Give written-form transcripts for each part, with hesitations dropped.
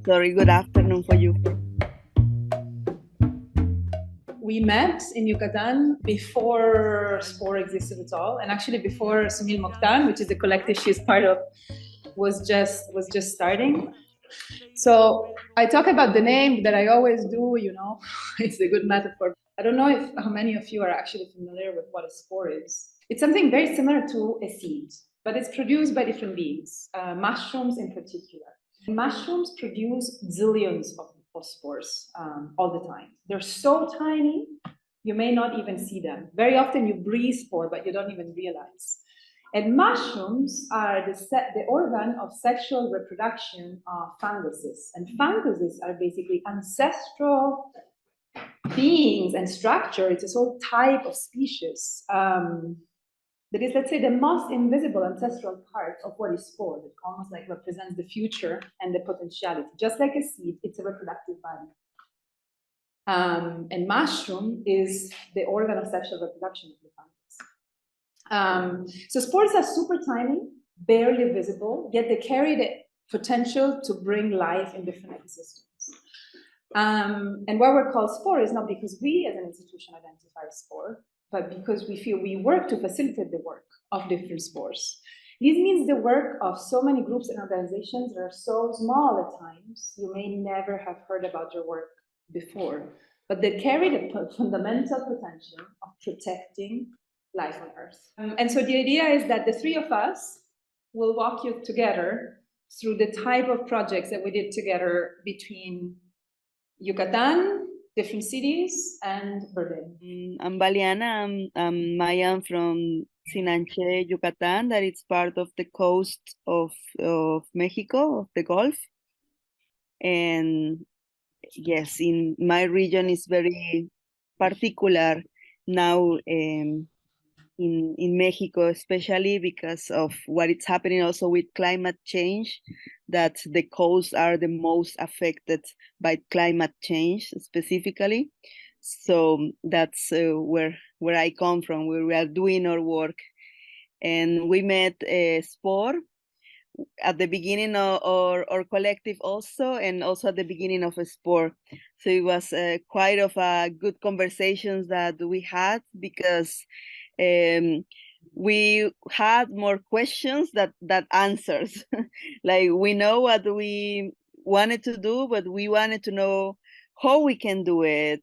Sorry, good afternoon for you. We met in Yucatan before SPORE existed at all, and actually before Sumil Mokhtar, which is the collective she's part of, was just starting. So I talk about the name that I always do, it's a good metaphor. I don't know how many of you are actually familiar with what a spore is. It's something very similar to a seed, but it's produced by different beings, mushrooms in particular. Mushrooms produce zillions of spores all the time. They're so tiny, you may not even see them. Very often you breathe spore, but you don't even realize. And mushrooms are the organ of sexual reproduction of funguses. And funguses are basically ancestral beings and structure. It's a whole type of species that is, let's say, the most invisible ancestral part of what is spore, that almost like represents the future and the potentiality. Just like a seed, it's a reproductive body. And mushroom is the organ of sexual reproduction of the fungus. So spores are super tiny, barely visible, yet they carry the potential to bring life in different ecosystems. And why we're called spore is not because we as an institution identify spore, but because we feel we work to facilitate the work of different spores. This means the work of so many groups and organizations that are so small at times, you may never have heard about your work before, but they carry the fundamental potential of protecting life on Earth. And so the idea is that the three of us will walk you together through the type of projects that we did together between Yucatan, different cities, and Berlin. I'm Valiana. I'm Maya from Sinanche, Yucatan, that is part of the coast of Mexico, of the Gulf. And yes, in my region is very particular now in Mexico, especially because of what is happening also with climate change, that the coasts are the most affected by climate change specifically. So that's where I come from, where we are doing our work. And we met SPORE at the beginning of our collective also, and also at the beginning of a SPORE. So it was quite of a good conversations that we had, because we had more questions that answers. Like, we know what we wanted to do, but we wanted to know how we can do it,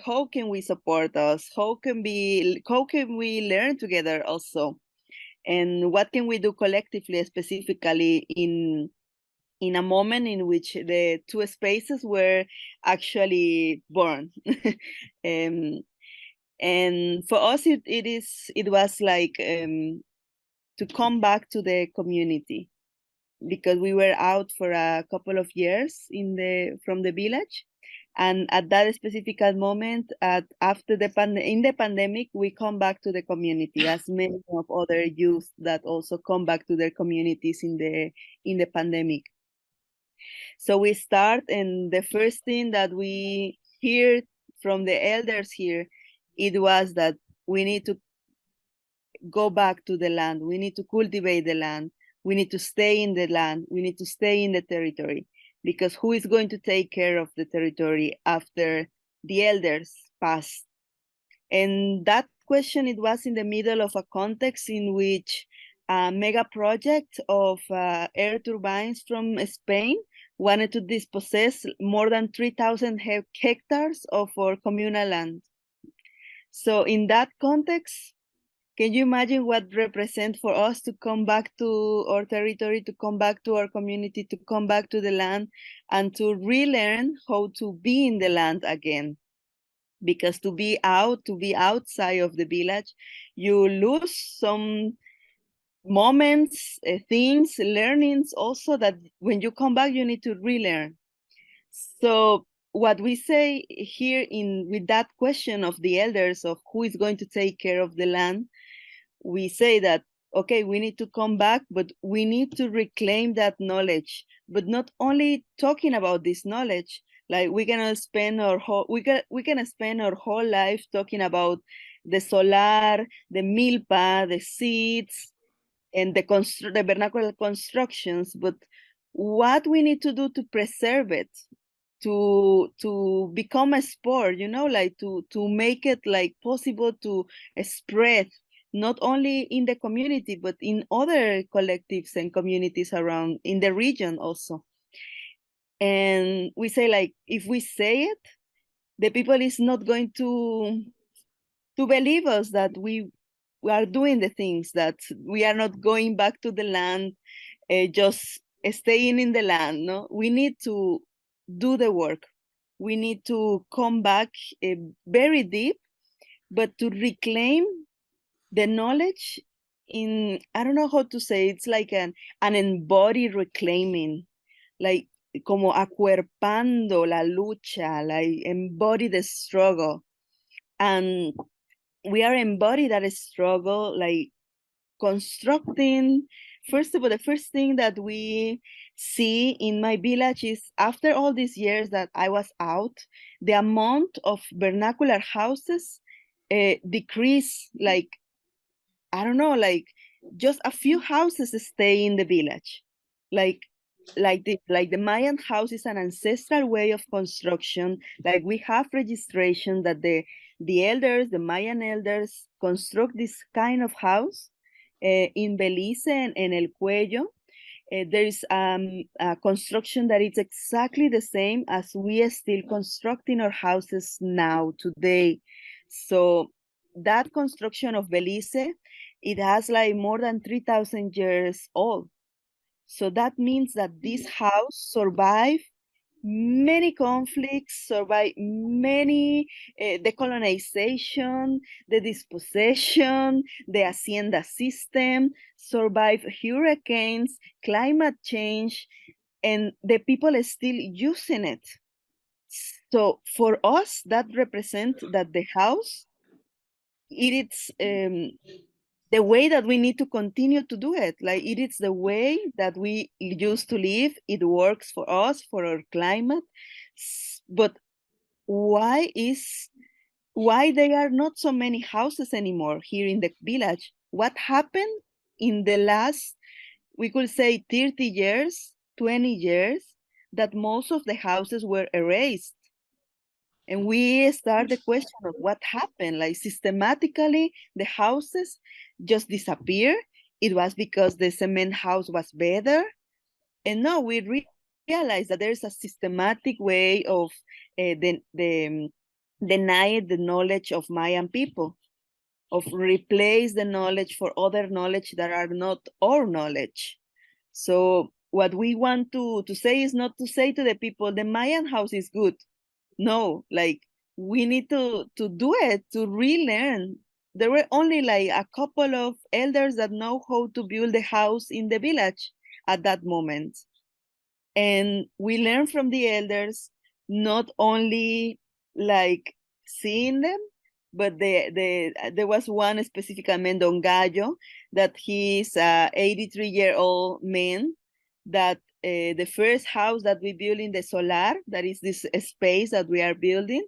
how can we support us, how can we learn together also, and what can we do collectively, specifically in a moment in which the two spaces were actually born. And for us, it was like to come back to the community, because we were out for a couple of years from the village, and at that specific moment, in the pandemic, we come back to the community, as many of other youth that also come back to their communities in the pandemic. So we start, and the first thing that we hear from the elders here, it was that we need to go back to the land. We need to cultivate the land. We need to stay in the land. We need to stay in the territory, because who is going to take care of the territory after the elders pass? And that question, it was in the middle of a context in which a mega project of air turbines from Spain wanted to dispossess more than 3,000 hectares of our communal land. So in that context, can you imagine what represents for us to come back to our territory, to come back to our community, to come back to the land, and to relearn how to be in the land again? Because to be outside of the village, you lose some moments, things, learnings also, that when you come back, you need to relearn. So what we say here with that question of the elders of who is going to take care of the land, we say that, okay, we need to come back, but we need to reclaim that knowledge. But not only talking about this knowledge, like we can spend our whole life talking about the solar, the milpa, the seeds, and the vernacular constructions, but what we need to do to preserve it, to become a sport, you know, like to make it like possible to spread not only in the community but in other collectives and communities around in the region also. And we say, like, if we say it, the people is not going to believe us that we are doing the things, that we are not going back to the land, just staying in the land. No, we need to do the work. We need to come back very deep, but to reclaim the knowledge in, I don't know how to say, it's like an embodied reclaiming, like como acuerpando la lucha, like embody the struggle. And we are embody that struggle, like constructing. First of all, the first thing that we see in my village is, after all these years that I was out, the amount of vernacular houses decrease, like, I don't know, like just a few houses stay in the village. Like the Mayan house is an ancestral way of construction. Like, we have registration that the elders, the Mayan elders, construct this kind of house in Belice and El Cuello. There is a construction that is exactly the same as we are still constructing our houses now, today. So that construction of Belice, it has like more than 3,000 years old. So that means that this house survived many conflicts, survived many decolonization, the dispossession, the hacienda system, survived hurricanes, climate change, and the people are still using it. So for us, that represents that the house, it is the way that we need to continue to do it. Like, it is the way that we used to live. It works for us, for our climate. But why there are not so many houses anymore here in the village? What happened in the last, we could say, 30 years, 20 years, that most of the houses were erased? And we start the question of what happened. Like, systematically, the houses just disappear. It was because the cement house was better. And no, we realized that there's a systematic way of deny the knowledge of Mayan people, of replace the knowledge for other knowledge that are not our knowledge. So what we want to say is not to say to the people, the Mayan house is good. No, like, we need to do it, to relearn. There were only like a couple of elders that know how to build a house in the village at that moment. And we learn from the elders, not only like seeing them, but there was one specific man, Don Gallo, that he's a 83-year-old man, that the first house that we built in the Solar, that is this space that we are building,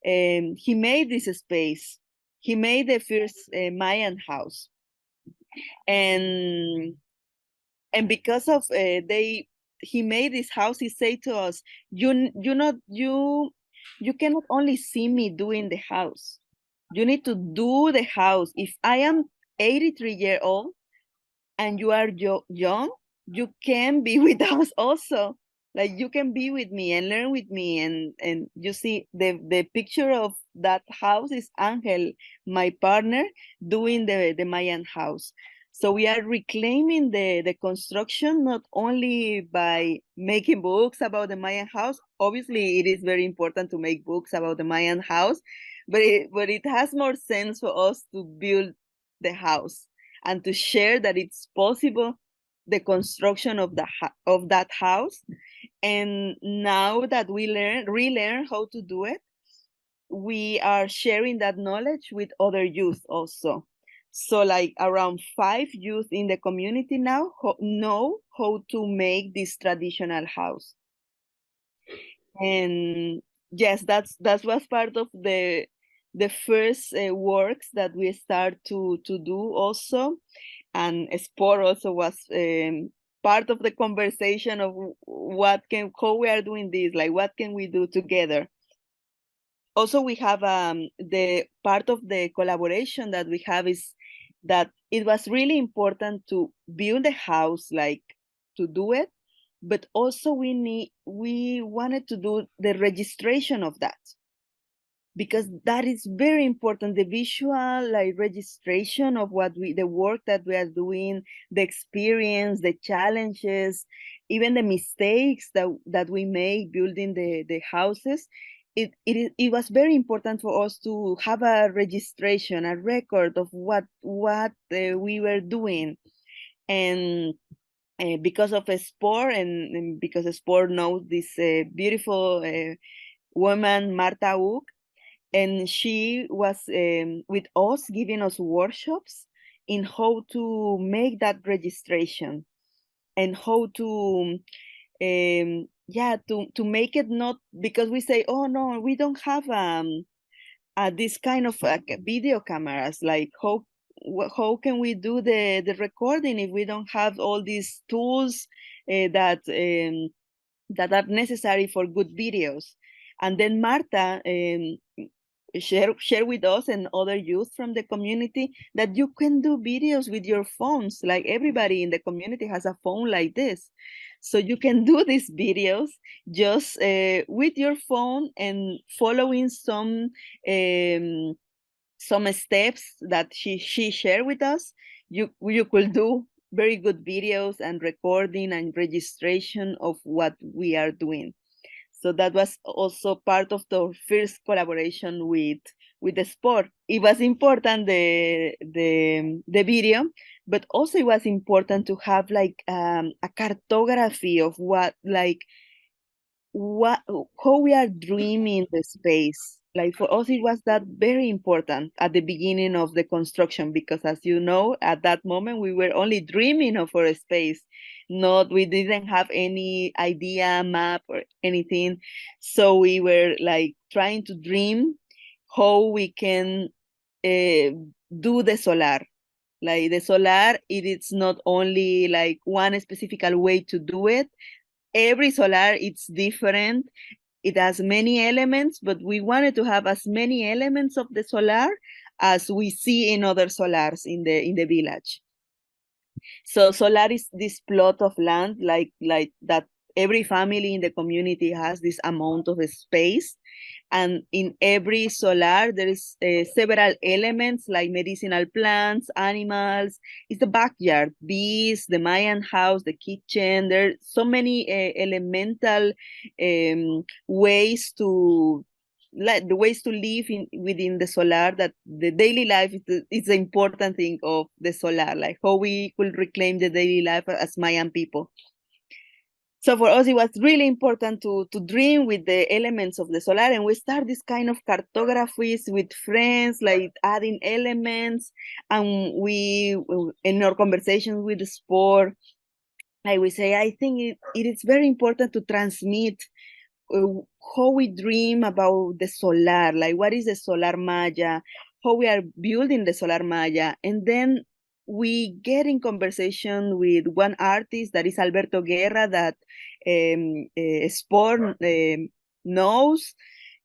he made this space. He made the first Mayan house. And because of he made this house, he said to us, you cannot only see me doing the house, you need to do the house. If I am 83-year old and you are young, you can be with us also. Like, you can be with me and learn with me. And you see, the picture of that house is Angel, my partner, doing the Mayan house. So we are reclaiming the construction, not only by making books about the Mayan house. Obviously, it is very important to make books about the Mayan house, but it has more sense for us to build the house and to share that it's possible, the construction of that house. And now that we relearn how to do it, we are sharing that knowledge with other youth also. So like around 5 youth in the community now know how to make this traditional house. And yes, that was part of the first works that we start to do also. And sport also was part of the conversation of how we are doing this, like what can we do together. Also, we have the part of the collaboration that we have is that it was really important to build a house, like to do it, but also we wanted to do the registration of that, because that is very important, the visual like registration of the work that we are doing, the experience, the challenges, even the mistakes that we make building the houses. It was very important for us to have a registration, a record of what we were doing. And because of a sport, and because a sport knows this beautiful woman, Marta Uck, and she was with us, giving us workshops in how to make that registration, and how to to make it, not because we say, oh no, we don't have this kind of video cameras, like how can we do the recording if we don't have all these tools that are necessary for good videos. And then Marta share with us and other youth from the community that you can do videos with your phones. Like everybody in the community has a phone like this, so you can do these videos just with your phone and following some steps that she shared with us. You could do very good videos and recording and registration of what we are doing. So that was also part of the first collaboration with the sport. It was important, the video, but also it was important to have like a cartography of how we are dreaming the space. Like for us, it was that very important at the beginning of the construction, because as you know, at that moment we were only dreaming of our space. Not We didn't have any idea, map, or anything. So we were like trying to dream how we can do the solar. Like the solar, it is not only like one specific way to do it. Every solar, it's different. It has many elements, but we wanted to have as many elements of the solar as we see in other solars in the village. So solar is this plot of land, like that every family in the community has this amount of space. And in every solar, there is several elements like medicinal plants, animals. It's the backyard, bees, the Mayan house, the kitchen. There are so many elemental ways to the ways to live within the solar, that the daily life is the important thing of the solar, like how we could reclaim the daily life as Mayan people. So for us, it was really important to dream with the elements of the solar, and we start this kind of cartographies with friends, like adding elements. And we, in our conversations with the sport, I would say, I think it is very important to transmit how we dream about the solar, like what is the solar Maya, how we are building the solar Maya. And then we get in conversation with one artist, that is Alberto Guerra, that Sport knows.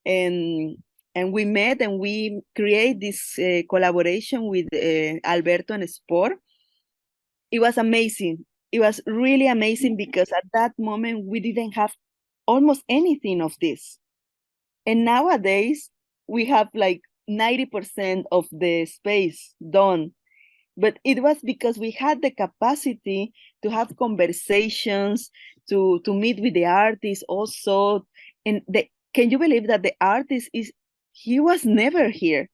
And we met and we create this collaboration with Alberto and Sport. It was amazing. It was really amazing, because at that moment we didn't have almost anything of this. And nowadays we have like 90% of the space done. But it was because we had the capacity to have conversations, to meet with the artist also. And can you believe that the artist he was never here?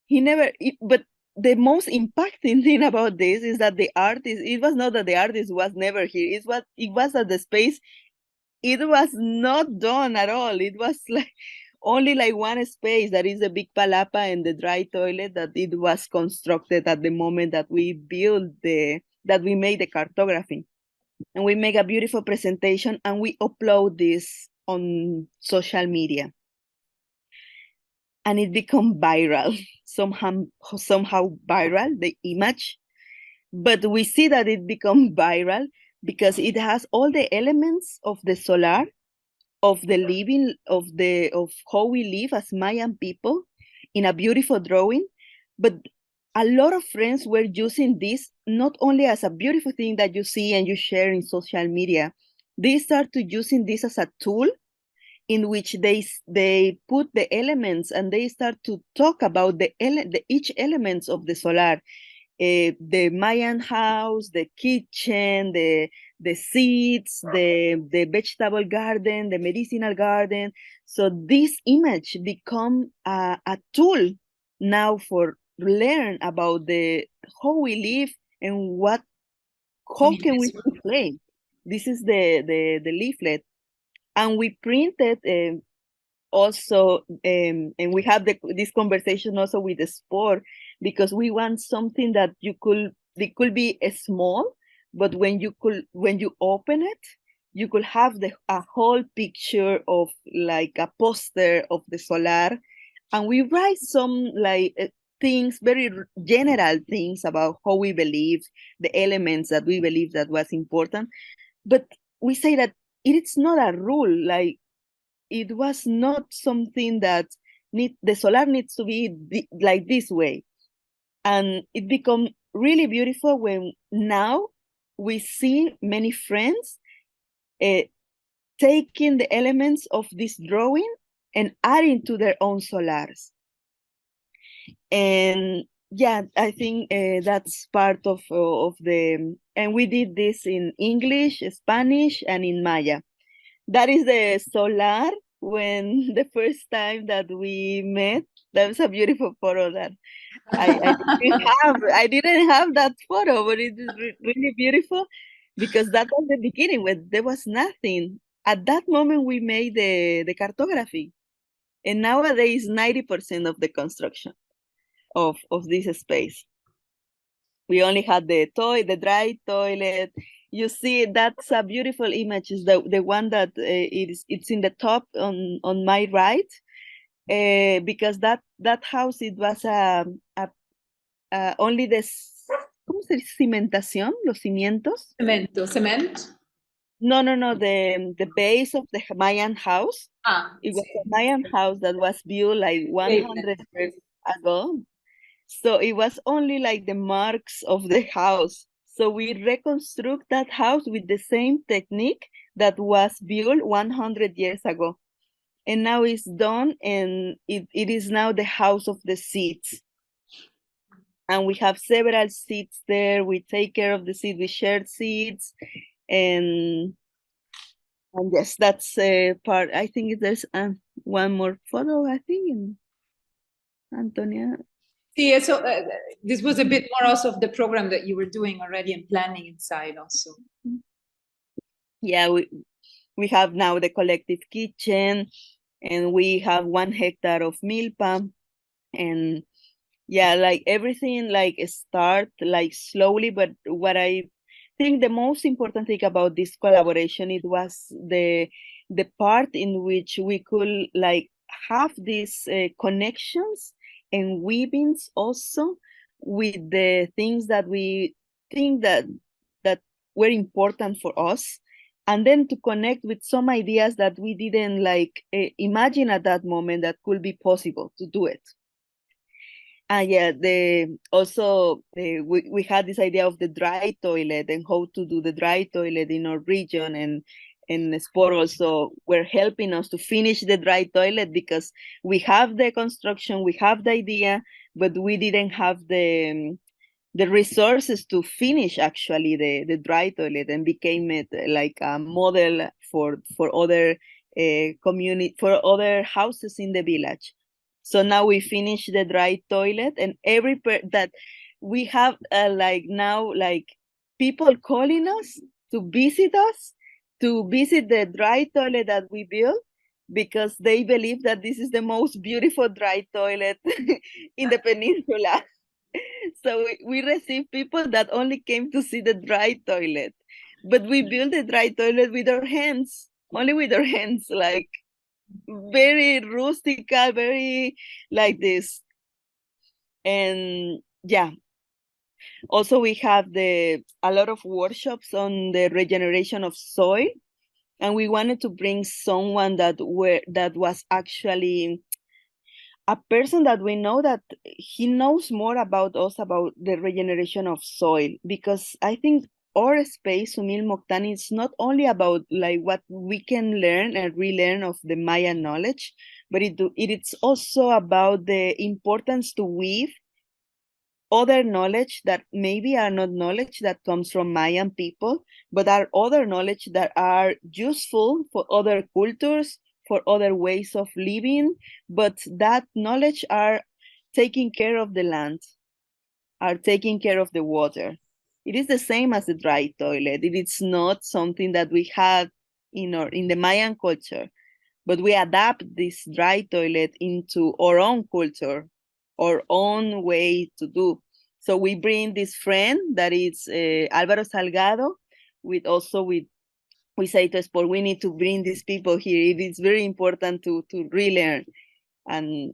But the most impacting thing about this is that the artist, it was not that the artist was never here. It was that the space, it was not done at all. It was like only like one space, that is the big palapa and the dry toilet, that it was constructed at the moment that we made the cartography. And we make a beautiful presentation and we upload this on social media. And it become viral, somehow viral, the image. But we see that it become viral because it has all the elements of the solar, of the living, of how we live as Mayan people in a beautiful drawing. But a lot of friends were using this not only as a beautiful thing that you see and you share in social media. They started using this as a tool in which they put the elements and they start to talk about each elements of the solar, the Mayan house, the kitchen, the seeds, the vegetable garden, the medicinal garden. So this image become a tool now for learn about the how we live and how can we play. This is the leaflet, and we printed also, and we have this conversation also with the sport, because we want something that it could be small, but when you open it, you could have a whole picture of like a poster of the solar, and we write some like things, very general things about how we believe, the elements that we believe that was important, but we say that it's not a rule, like it was not something that the solar needs to be like this way. And it become really beautiful when now we see many friends taking the elements of this drawing and adding to their own solars. And yeah, I think that's part of the, and we did this in English, Spanish, and in Maya. That is the solar when the first time that we met. That was a beautiful photo that I didn't have that photo, but it is really beautiful because that was the beginning when there was nothing. At that moment, we made the cartography, and nowadays 90% of the construction of this space. We only had the dry toilet. You see, that's a beautiful image. Is the one that it's in the top on my right, because that house, it was only ¿cómo se dice? Cimentación, los cimientos. Cement. No, the base of the Mayan house. It was a Mayan house that was built like 100 years ago. So it was only like the marks of the house. So we reconstruct that house with the same technique that was built 100 years ago. And now it's done, and it is now the house of the seeds. And we have several seeds there. We take care of the seeds. We share seeds. And yes, that's part. I think there's one more photo, I think, in Antonia. See, so this was a bit more also of the program that you were doing already and planning inside also. Yeah, we have now the collective kitchen, and we have 1 hectare of milpa, and yeah, like everything like start like slowly. But what I think the most important thing about this collaboration, it was the part in which we could like have these connections and weavings also with the things that we think that were important for us, and then to connect with some ideas that we didn't like imagine at that moment that could be possible to do it. Yeah, we had this idea of the dry toilet and how to do the dry toilet in our region, and Sport also were helping us to finish the dry toilet because we have the construction, we have the idea, but we didn't have the resources to finish actually the dry toilet, and became it like a model for other community, for other houses in the village. So now we finish the dry toilet, and that we have like now like people calling us to visit the dry toilet that we built, because they believe that this is the most beautiful dry toilet in the peninsula. So we receive people that only came to see the dry toilet, but we built the dry toilet with our hands, only with our hands, like very rustical, very like this. And yeah, Also, we have a lot of workshops on the regeneration of soil, and we wanted to bring someone that was actually a person that we know that he knows more about us about the regeneration of soil, because I think our space, Sumil Mokhtan, is not only about like what we can learn and relearn of the Maya knowledge, but it's also about the importance to weave other knowledge that maybe are not knowledge that comes from Mayan people, but are other knowledge that are useful for other cultures, for other ways of living, but that knowledge are taking care of the land, are taking care of the water. It is the same as the dry toilet. It is not something that we have in the Mayan culture, but we adapt this dry toilet into our own culture, our own way to do. So we bring this friend that is Álvaro Salgado, we say to Sport, we need to bring these people here. It is very important to relearn, and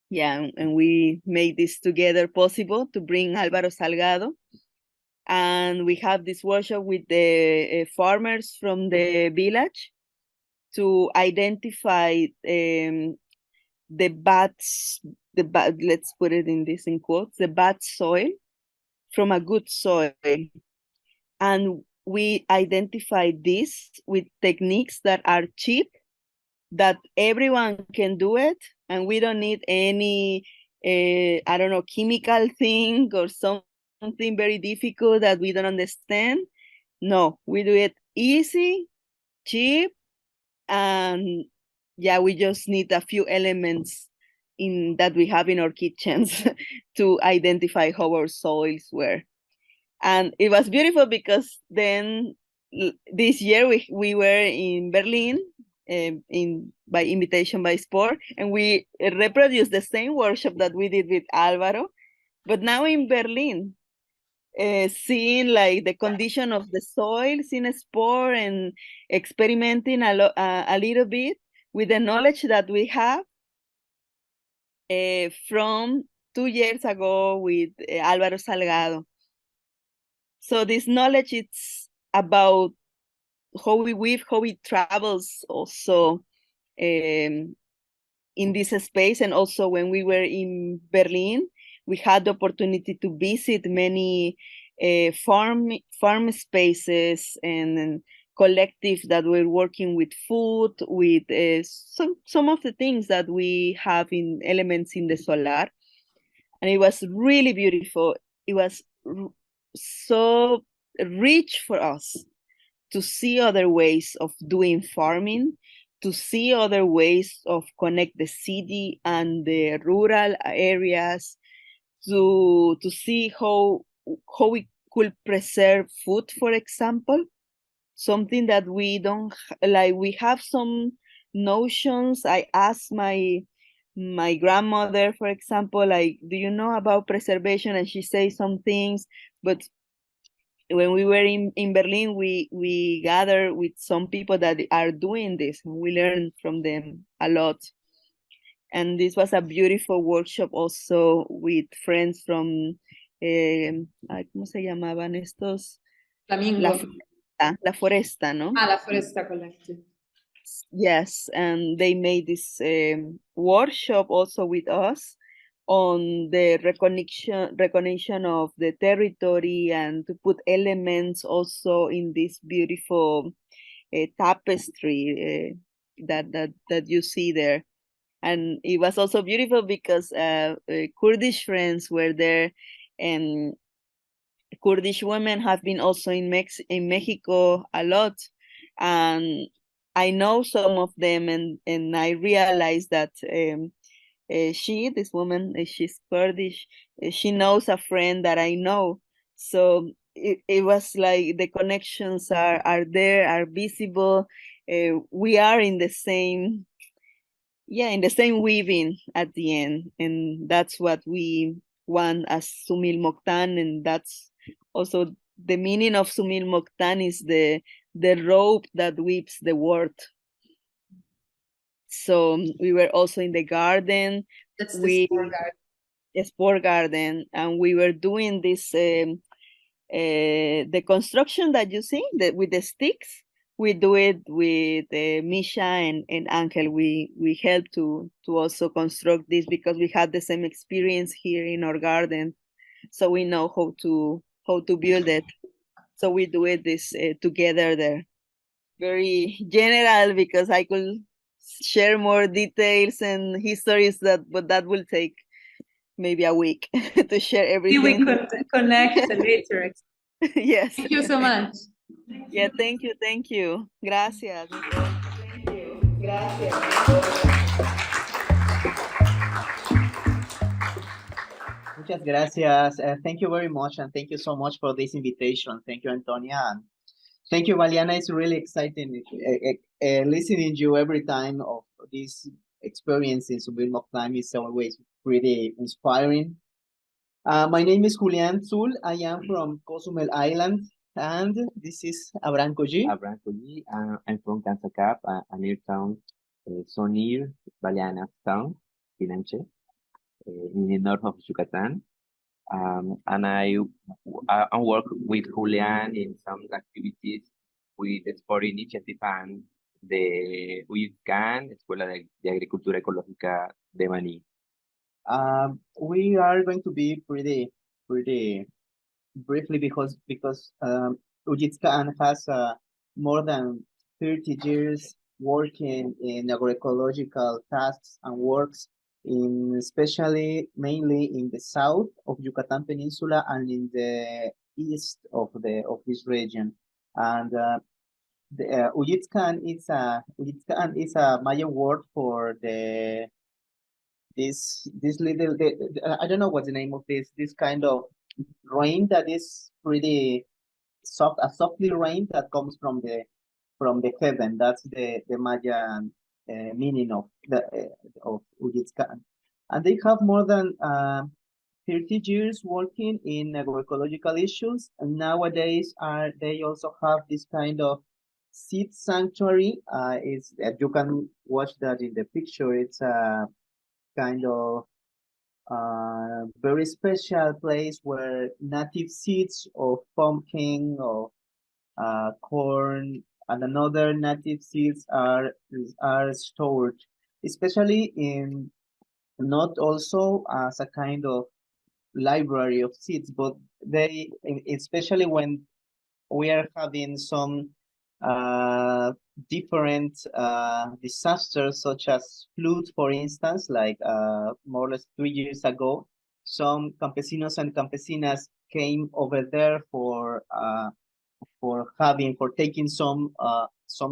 yeah, and we made this together possible to bring Álvaro Salgado. And we have this workshop with the farmers from the village to identify the let's put it in this in quotes, the bad soil from a good soil. And we identify this with techniques that are cheap, that everyone can do it, and we don't need any, I don't know, chemical thing or something very difficult that we don't understand. No, we do it easy, cheap, and yeah, we just need a few elements in that we have in our kitchens to identify how our soils were. And it was beautiful because then this year we were in Berlin, in by invitation by Sport, and we reproduced the same workshop that we did with Alvaro, but now in Berlin, seeing like the condition of the soils in a Sport and experimenting a little bit with the knowledge that we have from 2 years ago with Álvaro Salgado. So this knowledge, it's about how we weave, how it travels also in this space. And also when we were in Berlin, we had the opportunity to visit many farm spaces and collectives that were working with food, with some of the things that we have in elements in the solar. And it was really beautiful. It was so rich for us to see other ways of doing farming, to see other ways of connect the city and the rural areas, to see how we could preserve food, for example, something that we don't like. We have some notions. I asked my grandmother, for example, like, do you know about preservation? And she says some things, but when we were in Berlin, we gathered with some people that are doing this, and we learned from them a lot. And this was a beautiful workshop also with friends from, ¿cómo se llamaban estos? Flamingo. La Foresta, ¿no? La Foresta Collective. Yes, and they made this workshop also with us on the recognition of the territory, and to put elements also in this beautiful tapestry that you see there. And it was also beautiful because Kurdish friends were there, and Kurdish women have been also in Mexico a lot, and I know some of them, and I realized that this woman, she's Kurdish. She knows a friend that I know. So it was like the connections are there, are visible. We are in the same, in the same weaving at the end. And that's what we want as Sumil Mokhtan. And that's also the meaning of Sumil Mokhtan, is the rope that weaves the world. So we were also in the garden. That's the sport garden. sport garden, and we were doing this the construction that you see with the sticks. We do it with Misha and Angel. We help to also construct this because we had the same experience here in our garden, so we know how to build it. So we do it this together there. Very general because I could share more details and histories but that will take maybe a week to share everything. We could connect later. Yes. Thank you so much. Yeah, thank you. Gracias. Thank you. Gracias. Muchas gracias. Thank you very much, and thank you so much for this invitation. Thank you, Antonia, and thank you, Valiana. It's really exciting listening to you every time of this experience in Sublime of Time is always pretty inspiring. My name is Julián Dzul. I am from Cozumel Island, and this is Abrahan. Abrahan Colí. I'm from Kansakap, a near town, so near Valiana town, Pinanche, in the north of Yucatan. And I work with Julián in some activities with the Sport Initiative and the UICAN, Escuela de Agricultura Ecológica de Maní. We are going to be pretty briefly because Ujitscan has more than 30 years working in agroecological tasks and works in especially mainly in the south of Yucatan Peninsula and in the east of this region. And the Ujitscan is a Mayan word for this little I don't know what's the name of this kind of rain that is pretty soft, a softly rain that comes from the heaven. That's the Mayan meaning of Ujitscan. And they have more than 30 years working in agroecological issues, and nowadays they also have this kind of seed sanctuary. Is you can watch that in the picture. It's a kind of very special place where native seeds of pumpkin or corn and another native seeds are stored, especially in not also as a kind of library of seeds, but they especially when we are having some different disasters such as floods, for instance, like more or less 3 years ago, some campesinos and campesinas came over there for taking some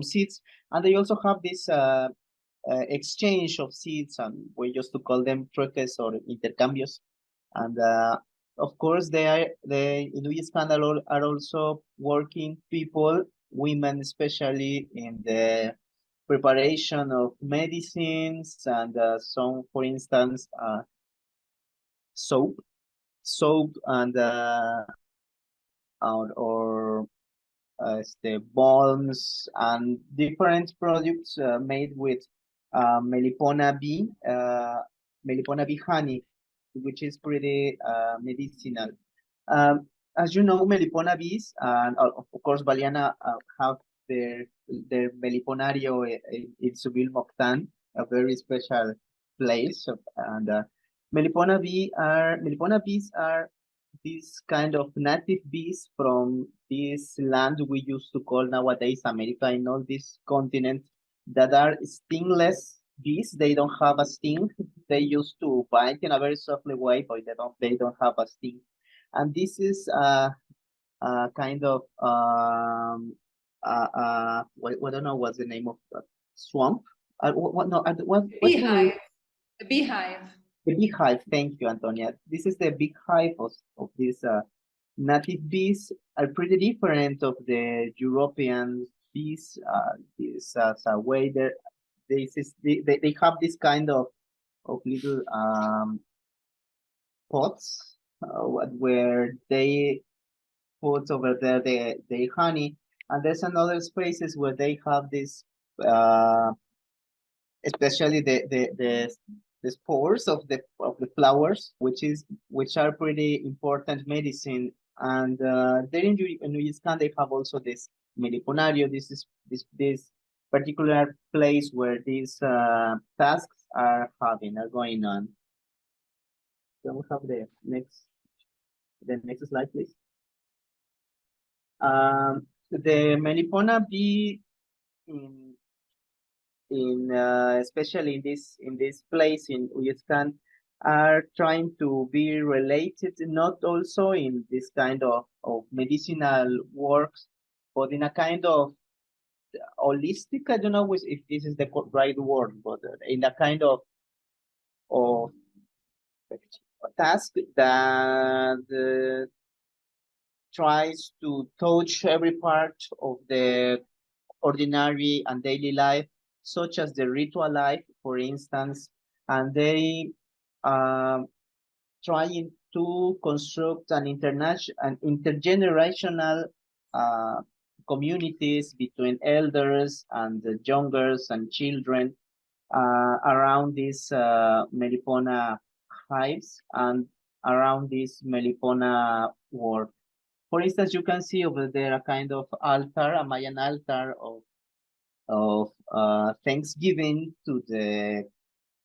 seeds, and they also have this exchange of seeds, and we used to call them truques or intercambios. And of course, the Inuit Scandal are also working people, women especially, in the preparation of medicines and some, for instance, soap and or the balms and different products made with Melipona bee honey, which is pretty medicinal. As you know, Melipona bees, and of course, Valiana have their Meliponario in Subil Moctan, a very special place. And Melipona bees are these kind of native bees from this land we used to call nowadays America, in all this continent, that are stingless bees. They don't have a sting. They used to bite in a very softly way, but they don't have a sting. And this is kind of I don't know what's the name of swamp. Beehive. The beehive. The beehive. Thank you, Antonia. This is the beehive of these native bees. Are pretty different of the European bees. This as a way they have this kind of little pots where they put over there the honey, and there's another spaces where they have this especially the spores of the flowers, which are pretty important medicine. And there in Yucatan they have also this meliponario. This is this particular place where these tasks are going on. Can we have the next slide, please? The melipona bee especially in this place in Yucatan are trying to be related, not also in this kind of medicinal works, but in a kind of holistic, I don't know if this is the right word, but in a kind of task that tries to touch every part of the ordinary and daily life, such as the ritual life, for instance, and they trying to construct an intergenerational communities between elders and the youngers and children around these melipona hives and around this melipona work. For instance, you can see over there a kind of altar, a Mayan altar of thanksgiving to the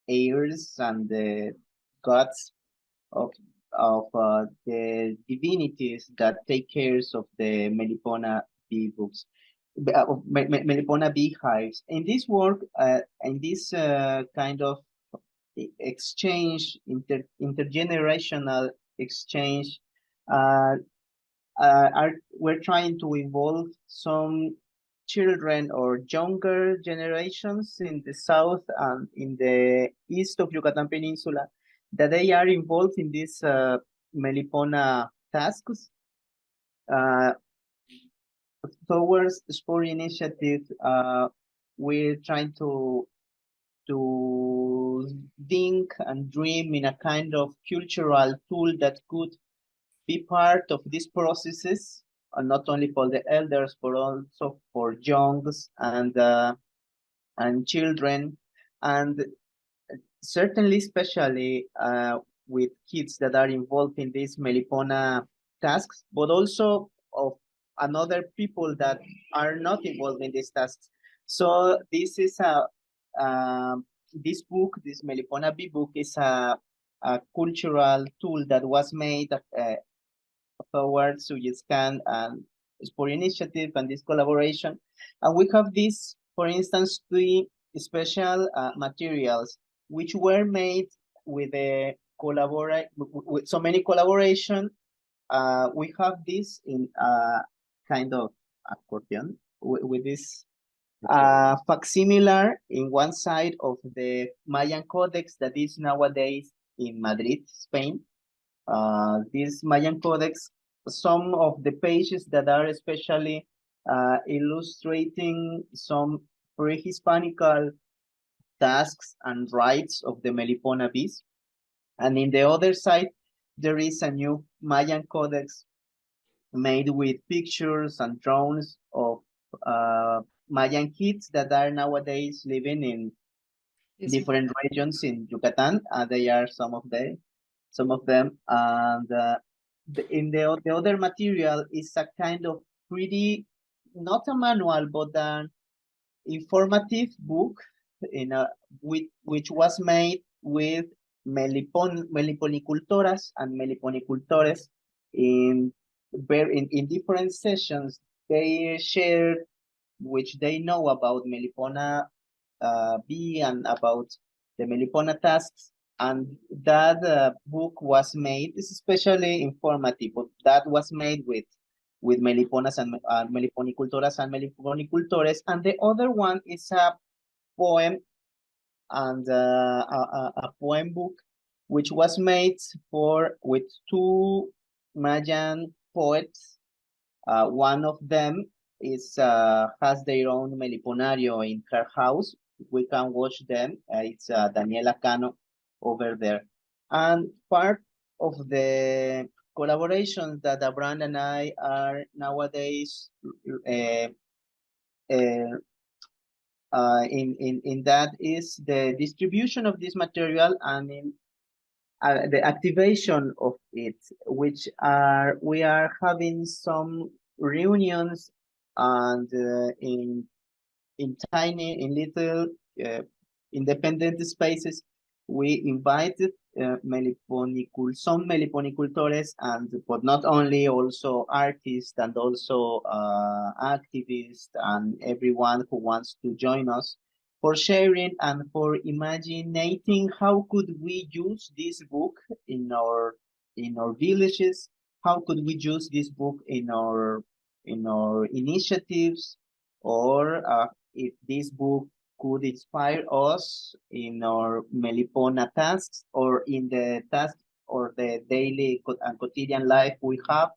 heirs and the gods of the divinities that take care of the melipona bee books, melipona beehives. In this work, in this kind of exchange, intergenerational exchange, we're trying to involve some children or younger generations in the south and in the east of Yucatan Peninsula that they are involved in these melipona tasks. Towards the Spore initiative, we're trying to think and dream in a kind of cultural tool that could be part of these processes, and not only for the elders, but also for youngs and children, and certainly, especially with kids that are involved in these melipona tasks, but also of another people that are not involved in these tasks. So this is this book, this melipona bee book, is a cultural tool that was made towards Yucatan and Spore initiative and this collaboration. And we have this, for instance, three special materials which were made with a with so many collaboration. We have this in kind of accordion with this facsimilar in one side of the Mayan Codex that is nowadays in Madrid, Spain. This Mayan Codex, some of the pages that are especially illustrating some pre-Hispanical tasks and rites of the melipona bees. And in the other side, there is a new Mayan Codex made with pictures and drawings of Mayan kids that are nowadays living in different regions in Yucatan. They are some of them. And in the other material is a kind of pretty, not a manual, but an informative book which was made with meliponicultoras and meliponicultores in different sessions. They shared which they know about melipona bee and about the melipona tasks, and that book was made. It's especially informative, but that was made with meliponas and meliponicultoras and meliponicultores. And the other one is a poem and a poem book which was made with two Mayan poets. One of them is has their own meliponario in her house. We can watch them. It's Daniela Cano over there. And part of the collaborations that Abrahan and I are nowadays in that is the distribution of this material and in the activation of it, which we are having some reunions and in little independent spaces. We invited some meliponicultores, but not only, also artists and also activists and everyone who wants to join us for sharing and for imagining how could we use this book in our villages, how could we use this book in our initiatives, or if this book could inspire us in our Melipona tasks or in the tasks or the daily and quotidian life we have.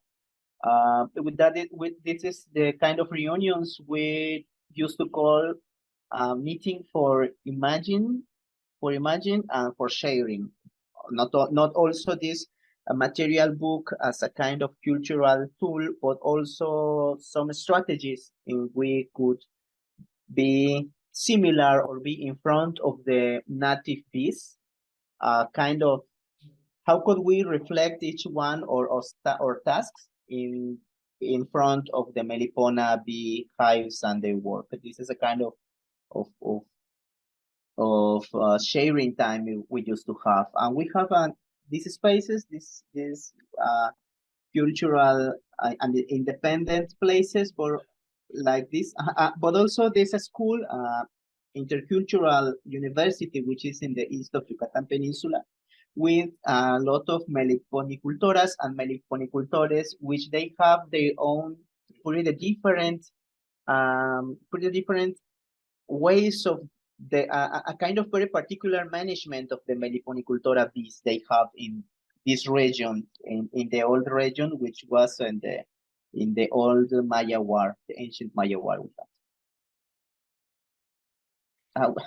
This is the kind of reunions we used to call meeting for imagine and for sharing. Not also this material book as a kind of cultural tool, but also some strategies in we could be similar or be in front of the native bees, kind of how could we reflect each one or tasks in front of the Melipona bee hives and their work. This is a kind of sharing time we used to have, and we have these spaces, this cultural and independent places for like this, but also there's a school, intercultural university, which is in the east of Yucatan Peninsula, with a lot of meliponicultoras and meliponicultores, which they have their own pretty different ways of a kind of very particular management of the meliponicultora bees they have in this region, in the old region, which was in the old Maya war, the ancient Maya war.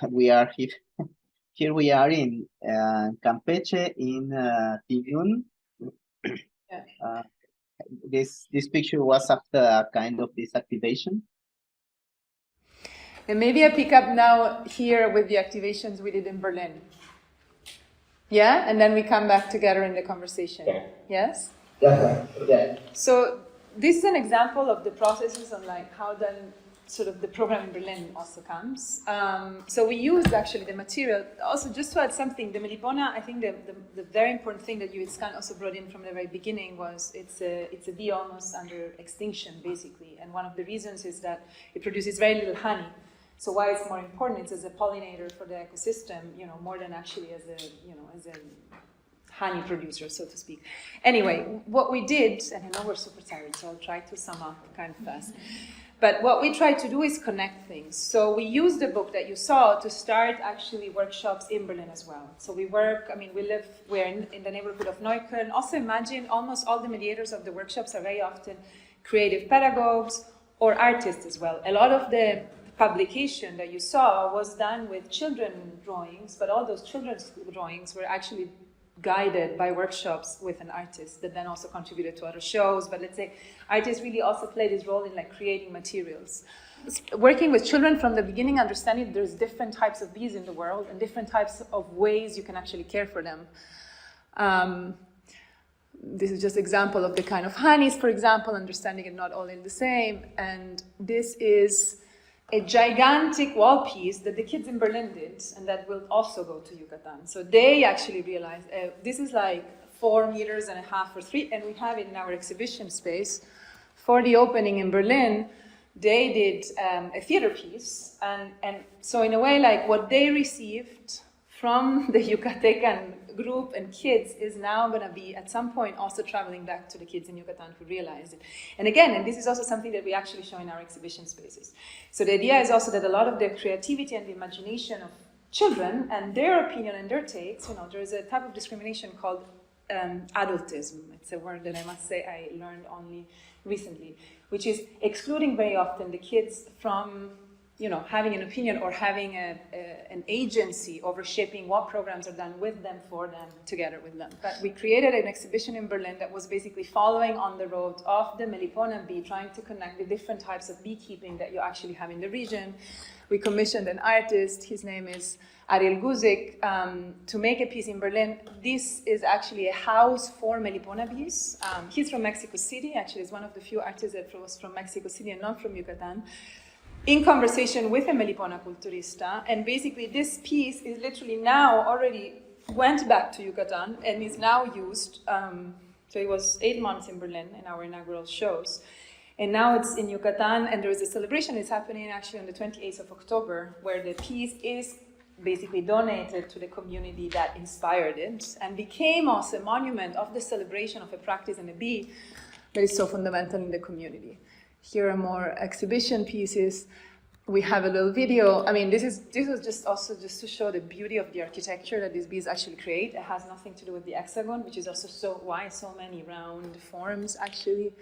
We are here. Here we are in Campeche, in Tiyun. Yeah. This picture was after a kind of this activation. And maybe I pick up now here with the activations we did in Berlin. Yeah? And then we come back together in the conversation. Yeah. Yes? Yeah. Yeah. So this is an example of the processes and like how then sort of the program in Berlin also comes. So we used actually the material. Also, just to add something, the Melipona, I think the very important thing that Julián also brought in from the very beginning was it's a bee almost under extinction, basically. And one of the reasons is that it produces very little honey. So why it's more important, it's as a pollinator for the ecosystem, more than actually as a honey producer, so to speak. Anyway, what we did, and I know we're super tired, so I'll try to sum up kind of fast. But what we try to do is connect things. So we use the book that you saw to start actually workshops in Berlin as well. So we're in the neighborhood of Neukölln. Also imagine almost all the mediators of the workshops are very often creative pedagogues or artists as well. A lot of the publication that you saw was done with children drawings, but all those children's drawings were actually guided by workshops with an artist that then also contributed to other shows. But let's say artists really also play this role in like creating materials. Working with children from the beginning, understanding there's different types of bees in the world and different types of ways you can actually care for them. This is just an example of the kind of honeys, for example, understanding it not all in the same. And this is a gigantic wall piece that the kids in Berlin did, and that will also go to Yucatan. So they actually realized, this is like 4.5 meters or 3, and we have it in our exhibition space. For the opening in Berlin, they did a theater piece, and so in a way, like what they received from the Yucatecan group and kids is now going to be at some point also traveling back to the kids in Yucatan who realized it. And again, and this is also something that we actually show in our exhibition spaces. So the idea is also that a lot of the creativity and the imagination of children and their opinion and their takes, there is a type of discrimination called adultism. It's a word that I must say I learned only recently, which is excluding very often the kids from having an opinion or having an agency over shaping what programs are done with them, for them, together with them. But we created an exhibition in Berlin that was basically following on the road of the Melipona bee, trying to connect the different types of beekeeping that you actually have in the region. We commissioned an artist, his name is Ariel Guzik, to make a piece in Berlin. This is actually a house for Melipona bees. He's from Mexico City, actually is one of the few artists that was from Mexico City and not from Yucatan, in conversation with a Melipona culturista. And basically this piece is literally now already went back to Yucatan and is now used. So it was 8 months in Berlin in our inaugural shows. And now it's in Yucatan, and there is a celebration that's happening actually on the 28th of October, where the piece is basically donated to the community that inspired it, and became also a monument of the celebration of a practice and a bee that is so fundamental in the community. Here are more exhibition pieces. We have a little video. I mean, this was just to show the beauty of the architecture that these bees actually create. It has nothing to do with the hexagon, which is also why so many round forms actually.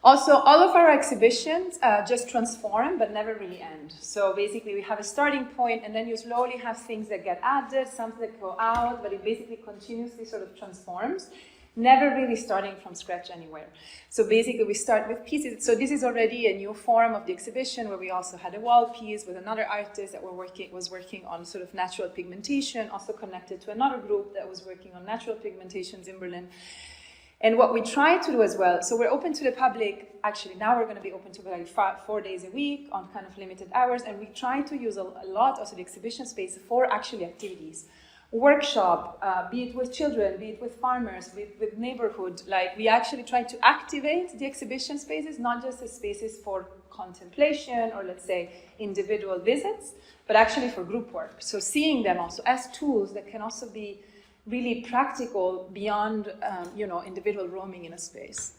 Also, all of our exhibitions just transform but never really end. So basically we have a starting point, and then you slowly have things that get added, some that go out, but it basically continuously sort of transforms, never really starting from scratch anywhere. So basically we start with pieces. So this is already a new form of the exhibition, where we also had a wall piece with another artist that was working on sort of natural pigmentation, also connected to another group that was working on natural pigmentations in Berlin. And what we try to do as well, so we're open to the public, actually now we're going to be open to like 4 days a week on kind of limited hours, and we try to use a lot also the exhibition space for actually activities. Workshop, be it with children, be it with farmers, be it with neighborhood, like we actually try to activate the exhibition spaces, not just as spaces for contemplation or let's say individual visits, but actually for group work. So seeing them also as tools that can also be really practical beyond, individual roaming in a space.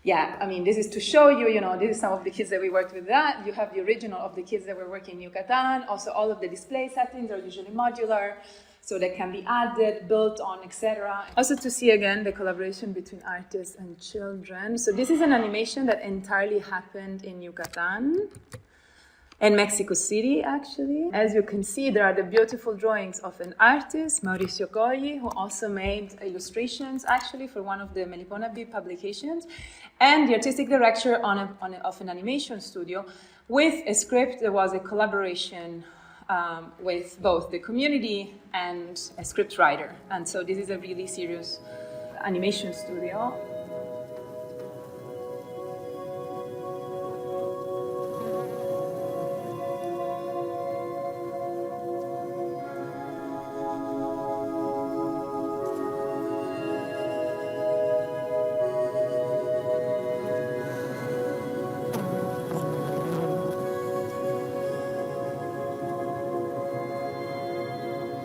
Yeah, I mean, this is to show you, this is some of the kids that we worked with that. You have the original of the kids that were working in Yucatan. Also, all of the display settings are usually modular, so they can be added, built on, etc. Also to see again the collaboration between artists and children. So this is an animation that entirely happened in Yucatan. In Mexico City, actually. As you can see, there are the beautiful drawings of an artist, Mauricio Colí, who also made illustrations, actually, for one of the Melipona bee publications, and the artistic director of an animation studio with a script. There was a collaboration with both the community and a script writer. And so this is a really serious animation studio.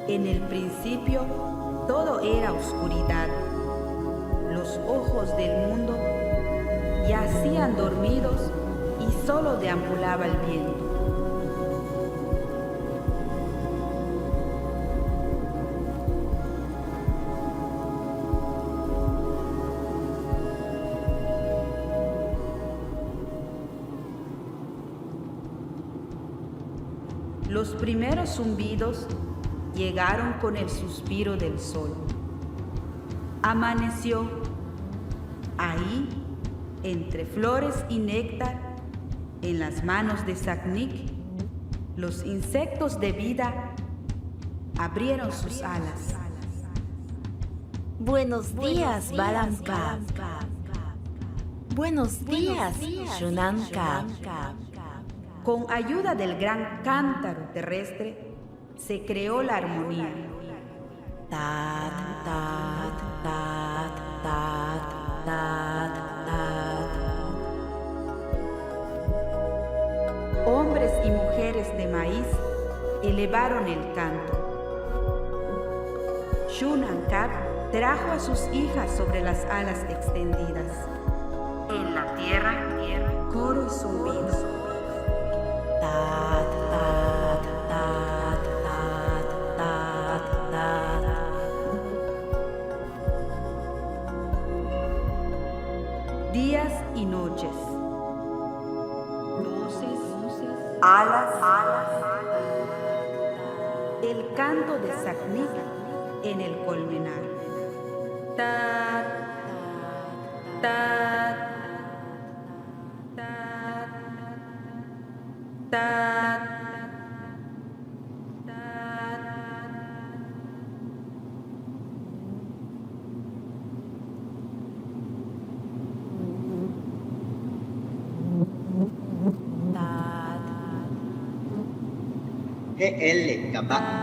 En el principio, todo era oscuridad. Los ojos del mundo yacían dormidos y solo deambulaba el viento. Los primeros zumbidos llegaron con el suspiro del sol. Amaneció. Ahí, entre flores y néctar, en las manos de Saknik, los insectos de vida abrieron sus alas. Buenos días, Alampi. Buenos días, Shunanka. Con ayuda del gran cántaro terrestre, se creó la armonía. Tat, tat, tat, tat, tat, tat. Hombres y mujeres de maíz elevaron el canto. Shunankab trajo a sus hijas sobre las alas extendidas. En la tierra, coro y zumbido. Tat, tat, tat, tat, tat, tat. días y noches, luces, alas, el canto de Sacnic en el colmenar. Ta, ta, ta, ta. GL, Kabak.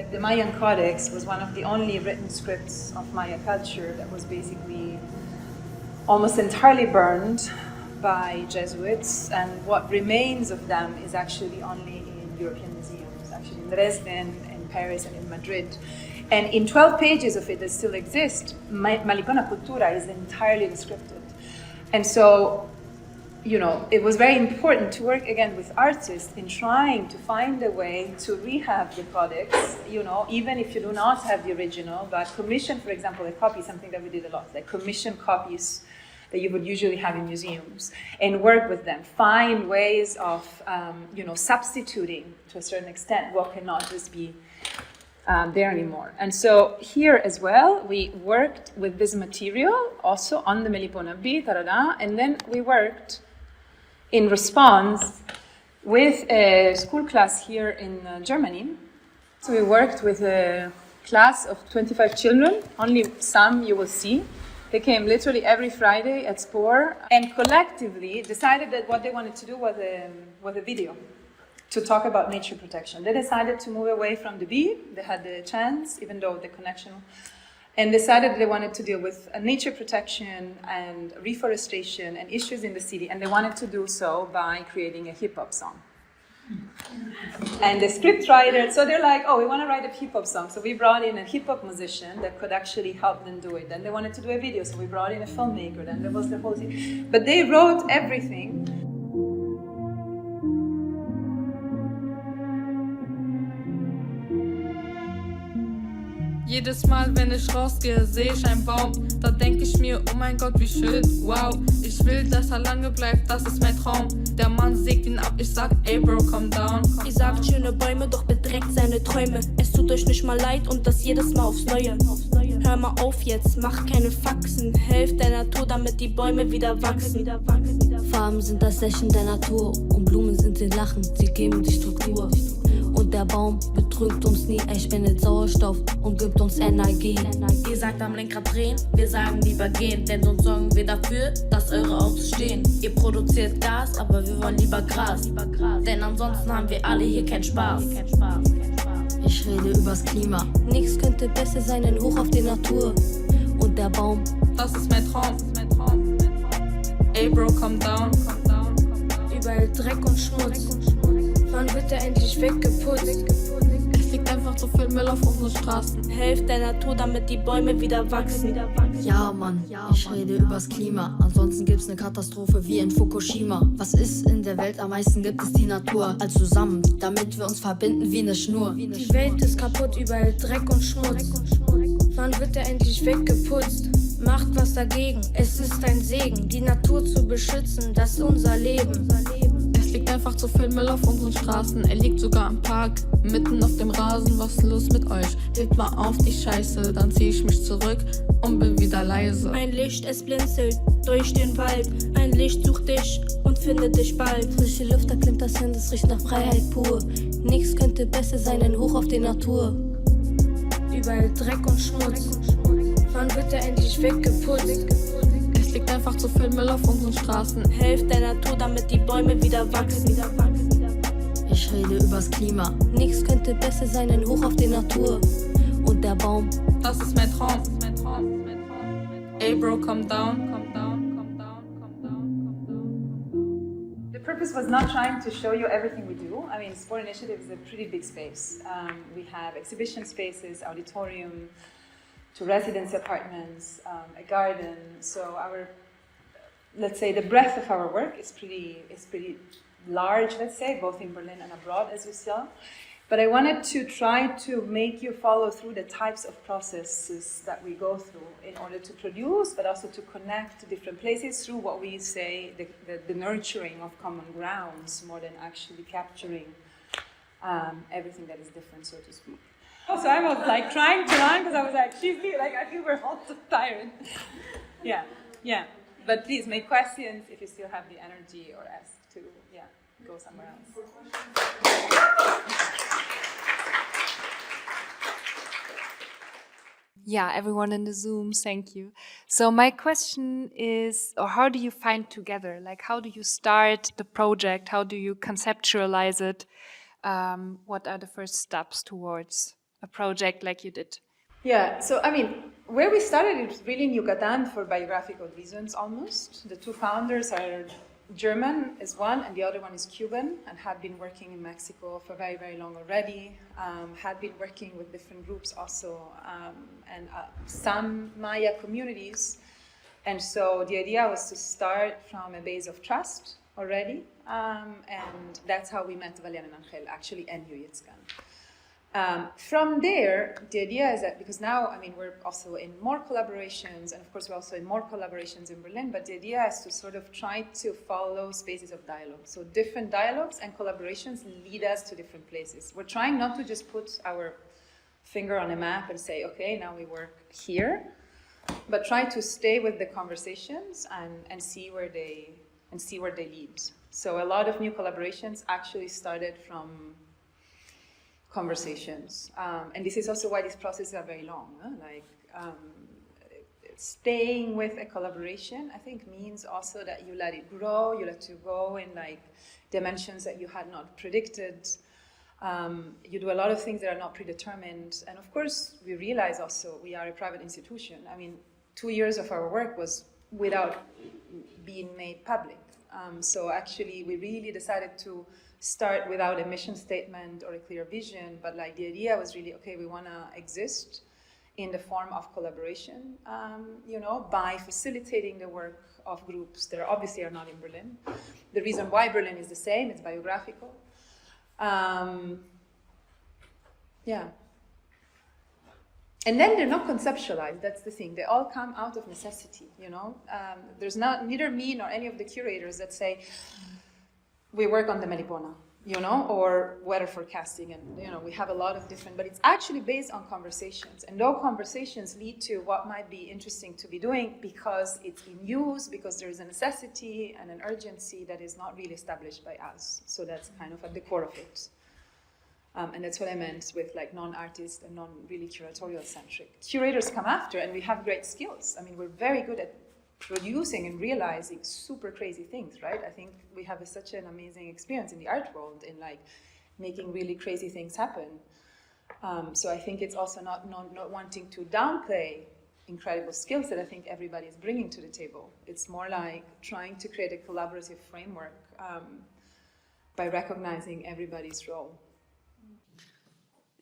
The Mayan Codex was one of the only written scripts of Maya culture that was basically almost entirely burned by Jesuits, and what remains of them is actually only in European museums, actually in Dresden, in Paris, and in Madrid. And in 12 pages of it that still exist, Malipona Cultura is entirely descripted. And so, it was very important to work again with artists in trying to find a way to rehab the codex, even if you do not have the original, but commission, for example, a copy, something that we did a lot, like commission copies that you would usually have in museums, and work with them, find ways of, substituting to a certain extent what cannot just be there anymore. And so here as well, we worked with this material also on the Melipona B, and then we worked in response with a school class here in Germany. So we worked with a class of 25 children, only some you will see. They came literally every Friday at Spore, and collectively decided that what they wanted to do was a video to talk about nature protection. They decided to move away from the bee. They had the chance, even though the connection, and decided they wanted to deal with nature protection and reforestation and issues in the city, and they wanted to do so by creating a hip-hop song. And the script writer, so they're like, we want to write a hip-hop song. So we brought in a hip-hop musician that could actually help them do it. Then they wanted to do a video, so we brought in a filmmaker. Then there was the whole thing. But they wrote everything. Jedes Mal, wenn ich rausgehe, sehe ich einen Baum. Da denke ich mir, oh mein Gott, wie schön. Wow, ich will, dass er lange bleibt, das ist mein Traum. Der Mann sägt ihn ab, ich sag, ey Bro, calm down. Ihr sagt schöne Bäume, doch bedreckt seine Träume. Es tut euch nicht mal leid und das jedes Mal aufs Neue. Hör mal auf jetzt, mach keine Faxen. Helft der Natur, damit die Bäume wieder wachsen. Farben sind das Lächeln der Natur und Blumen sind den Lachen, sie geben die Struktur. Und der Baum betrügt uns nie, er spendet Sauerstoff und gibt uns Energie. Ihr sagt am Lenkrad drehen, wir sagen lieber gehen, denn sonst sorgen wir dafür, dass eure Autos stehen. Ihr produziert Gas, aber wir wollen lieber Gras, denn ansonsten haben wir alle hier keinen Spaß. Ich rede übers Klima. Nichts könnte besser sein, ein Hoch auf die Natur. Und der Baum, das ist mein Traum. Ey Bro, calm down. Überall Dreck und Schmutz. Wann wird er endlich weggeputzt? Es liegt einfach zu viel Müll auf unseren Straßen. Helft der Natur, damit die Bäume wieder wachsen. ja Mann, ich rede übers Klima. Ansonsten gibt's ne Katastrophe wie in Fukushima. Was ist in der Welt? Am meisten gibt es die Natur. All zusammen, damit wir uns verbinden wie ne Schnur. Die Welt ist kaputt, überall Dreck und Schmutz. Wann wird er endlich weggeputzt? Macht was dagegen, es ist ein Segen. Die Natur zu beschützen, das ist unser Leben. Es liegt einfach zu viel Müll auf unseren Straßen. Er liegt sogar im Park, mitten auf dem Rasen. Was ist los mit euch? Hebt mal auf die Scheiße, dann zieh ich mich zurück und bin wieder leise. Ein Licht, es blinzelt durch den Wald. Ein Licht sucht dich und findet dich bald. Frische Luft, da klimmt das hin, es riecht nach Freiheit pur. Nichts könnte besser sein, ein Hoch auf die Natur. Überall Dreck und Schmutz. Wann wird er endlich weggeputzt? Es liegt einfach zu viel Müll auf unseren Straßen. Helft der Natur, damit die Bäume wieder wachsen. Ich rede übers Klima. Nichts könnte besser sein, ein Hoch auf die Natur. Und der Baum, das ist mein Traum. Ey Bro, calm down. The purpose was not trying to show you everything we do. I mean, Sport Initiative is a pretty big space. We have exhibition spaces, auditorium, 2 residency apartments, a garden. So our, let's say, the breadth of our work is pretty large, let's say, both in Berlin and abroad, as you saw. But I wanted to try to make you follow through the types of processes that we go through in order to produce, but also to connect to different places through what we say, the nurturing of common grounds, more than actually capturing everything that is different, so to speak. So I was like trying to run because I was like, I feel we're all so tired. Yeah. But please make questions if you still have the energy, or ask to, go somewhere else. Yeah, everyone in the Zoom, thank you. So my question is, or how do you find together? Like, how do you start the project? How do you conceptualize it? What are the first steps towards a project like you did? Yeah, so I mean, where we started it was really in Yucatan for biographical reasons almost. The 2 founders are German is one, and the other one is Cuban, and had been working in Mexico for very, very long already. Had been working with different groups also, and some Maya communities. And so the idea was to start from a base of trust already, and that's how we met Valiana and Angel, actually, and Yuyitzkan. From there, the idea is that, because now, I mean, we're also in more collaborations, and of course we're also in more collaborations in Berlin, but the idea is to sort of try to follow spaces of dialogue. So different dialogues and collaborations lead us to different places. We're trying not to just put our finger on a map and say, okay, now we work here, but try to stay with the conversations and see where they lead. So a lot of new collaborations actually started from conversations, and this is also why these processes are very long. Staying with a collaboration, I think, means also that you let it grow, you let it go in like dimensions that you had not predicted. You do a lot of things that are not predetermined, and of course we realize also we are a private institution. I mean, 2 years of our work was without being made public. So actually we really decided to start without a mission statement or a clear vision, but like the idea was really, okay, we want to exist in the form of collaboration, by facilitating the work of groups that obviously are not in Berlin. The reason why Berlin is the same, it's biographical. And then they're not conceptualized, that's the thing. They all come out of necessity, you know. There's neither me nor any of the curators that say, we work on the Melipona, you know, or weather forecasting, and, you know, we have a lot of different, but it's actually based on conversations. And those conversations lead to what might be interesting to be doing because it's in use, because there is a necessity and an urgency that is not really established by us. So that's kind of at the core of it. And that's what I meant with like non-artist and non-really curatorial centric. Curators come after, and we have great skills. I mean, we're very good at producing and realizing super crazy things, right? I think we have such an amazing experience in the art world in like making really crazy things happen. So I think it's also not wanting to downplay incredible skills that I think everybody is bringing to the table. It's more like trying to create a collaborative framework by recognizing everybody's role.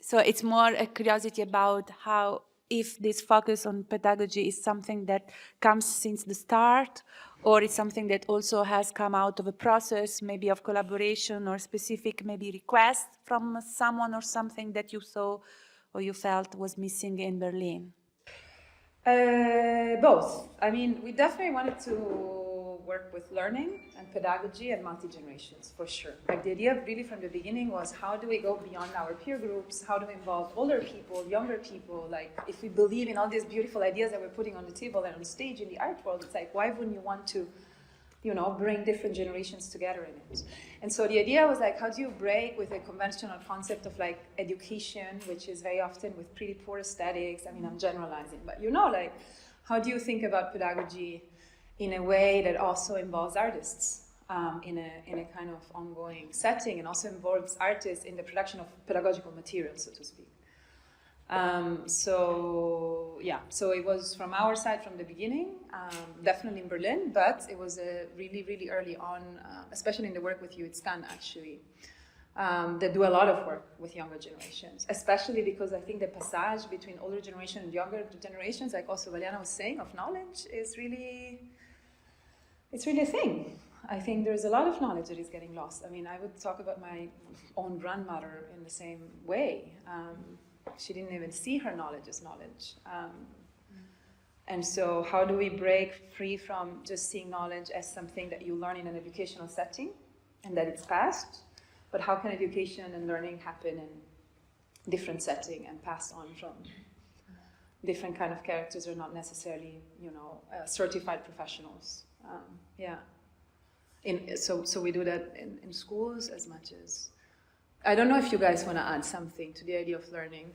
So it's more a curiosity about how, if this focus on pedagogy is something that comes since the start, or it's something that also has come out of a process, maybe of collaboration or specific maybe request from someone or something that you saw or you felt was missing in Berlin? Both. I mean, we definitely wanted to work with learning and pedagogy and multi-generations, for sure. Like the idea really from the beginning was, how do we go beyond our peer groups? How do we involve older people, younger people? Like, if we believe in all these beautiful ideas that we're putting on the table and on stage in the art world, it's like, why wouldn't you want to, you know, bring different generations together in it? And so the idea was like, how do you break with a conventional concept of like education, which is very often with pretty poor aesthetics? I mean, I'm generalizing, but you know, like, how do you think about pedagogy in a way that also involves artists in a kind of ongoing setting, and also involves artists in the production of pedagogical materials, so to speak. So it was from our side from the beginning, definitely in Berlin, but it was really, really early on, especially in the work with you, it's Scan actually, that do a lot of work with younger generations, especially because I think the passage between older generation and younger generations, like also Valiana was saying, of knowledge is really, it's really a thing. I think there's a lot of knowledge that is getting lost. I mean, I would talk about my own grandmother in the same way. She didn't even see her knowledge as knowledge. And so how do we break free from just seeing knowledge as something that you learn in an educational setting and that it's passed? But how can education and learning happen in different setting and pass on from different kind of characters who are not necessarily, you know, certified professionals? So we do that in schools as much as... I don't know if you guys want to add something to the idea of learning.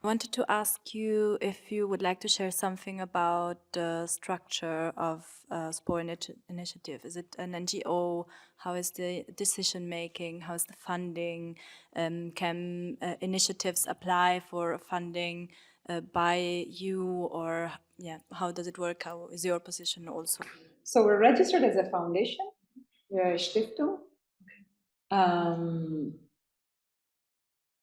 I wanted to ask you if you would like to share something about the structure of Spore Initiative. Is it an NGO? How is the decision making? How is the funding? Can initiatives apply for funding by you, or how does it work? How is your position also? So we're registered as a foundation. We're a Stiftung.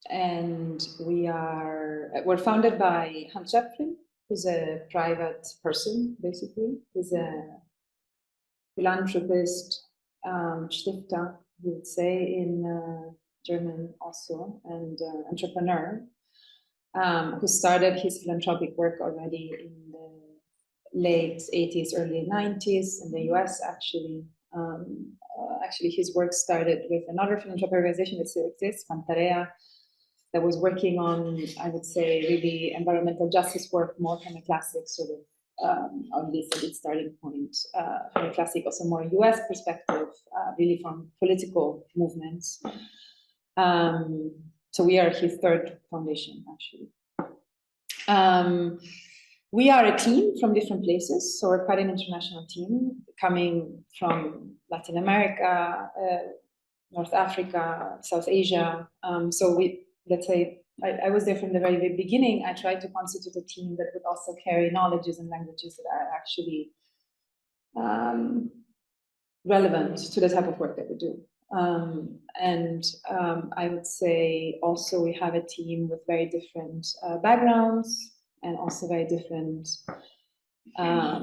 And we're founded by Hans Schöpflin, who's a private person, basically. He's a philanthropist, Stifter, we would say in German also, and entrepreneur, who started his philanthropic work already in the late 80s, early 90s in the US, actually. Actually, his work started with another philanthropic organization that still exists, Pantarea, that was working on, I would say, really environmental justice work, more from a classic sort of, at least at its starting point, from a classic, also more US perspective, really from political movements. So we are his third foundation, actually. We are a team from different places, so we're quite an international team, coming from Latin America, North Africa, South Asia. So let's say, I was there from the very beginning. I tried to constitute a team that would also carry knowledges and languages that are actually relevant to the type of work that we do. I would say also we have a team with very different backgrounds and also very different, I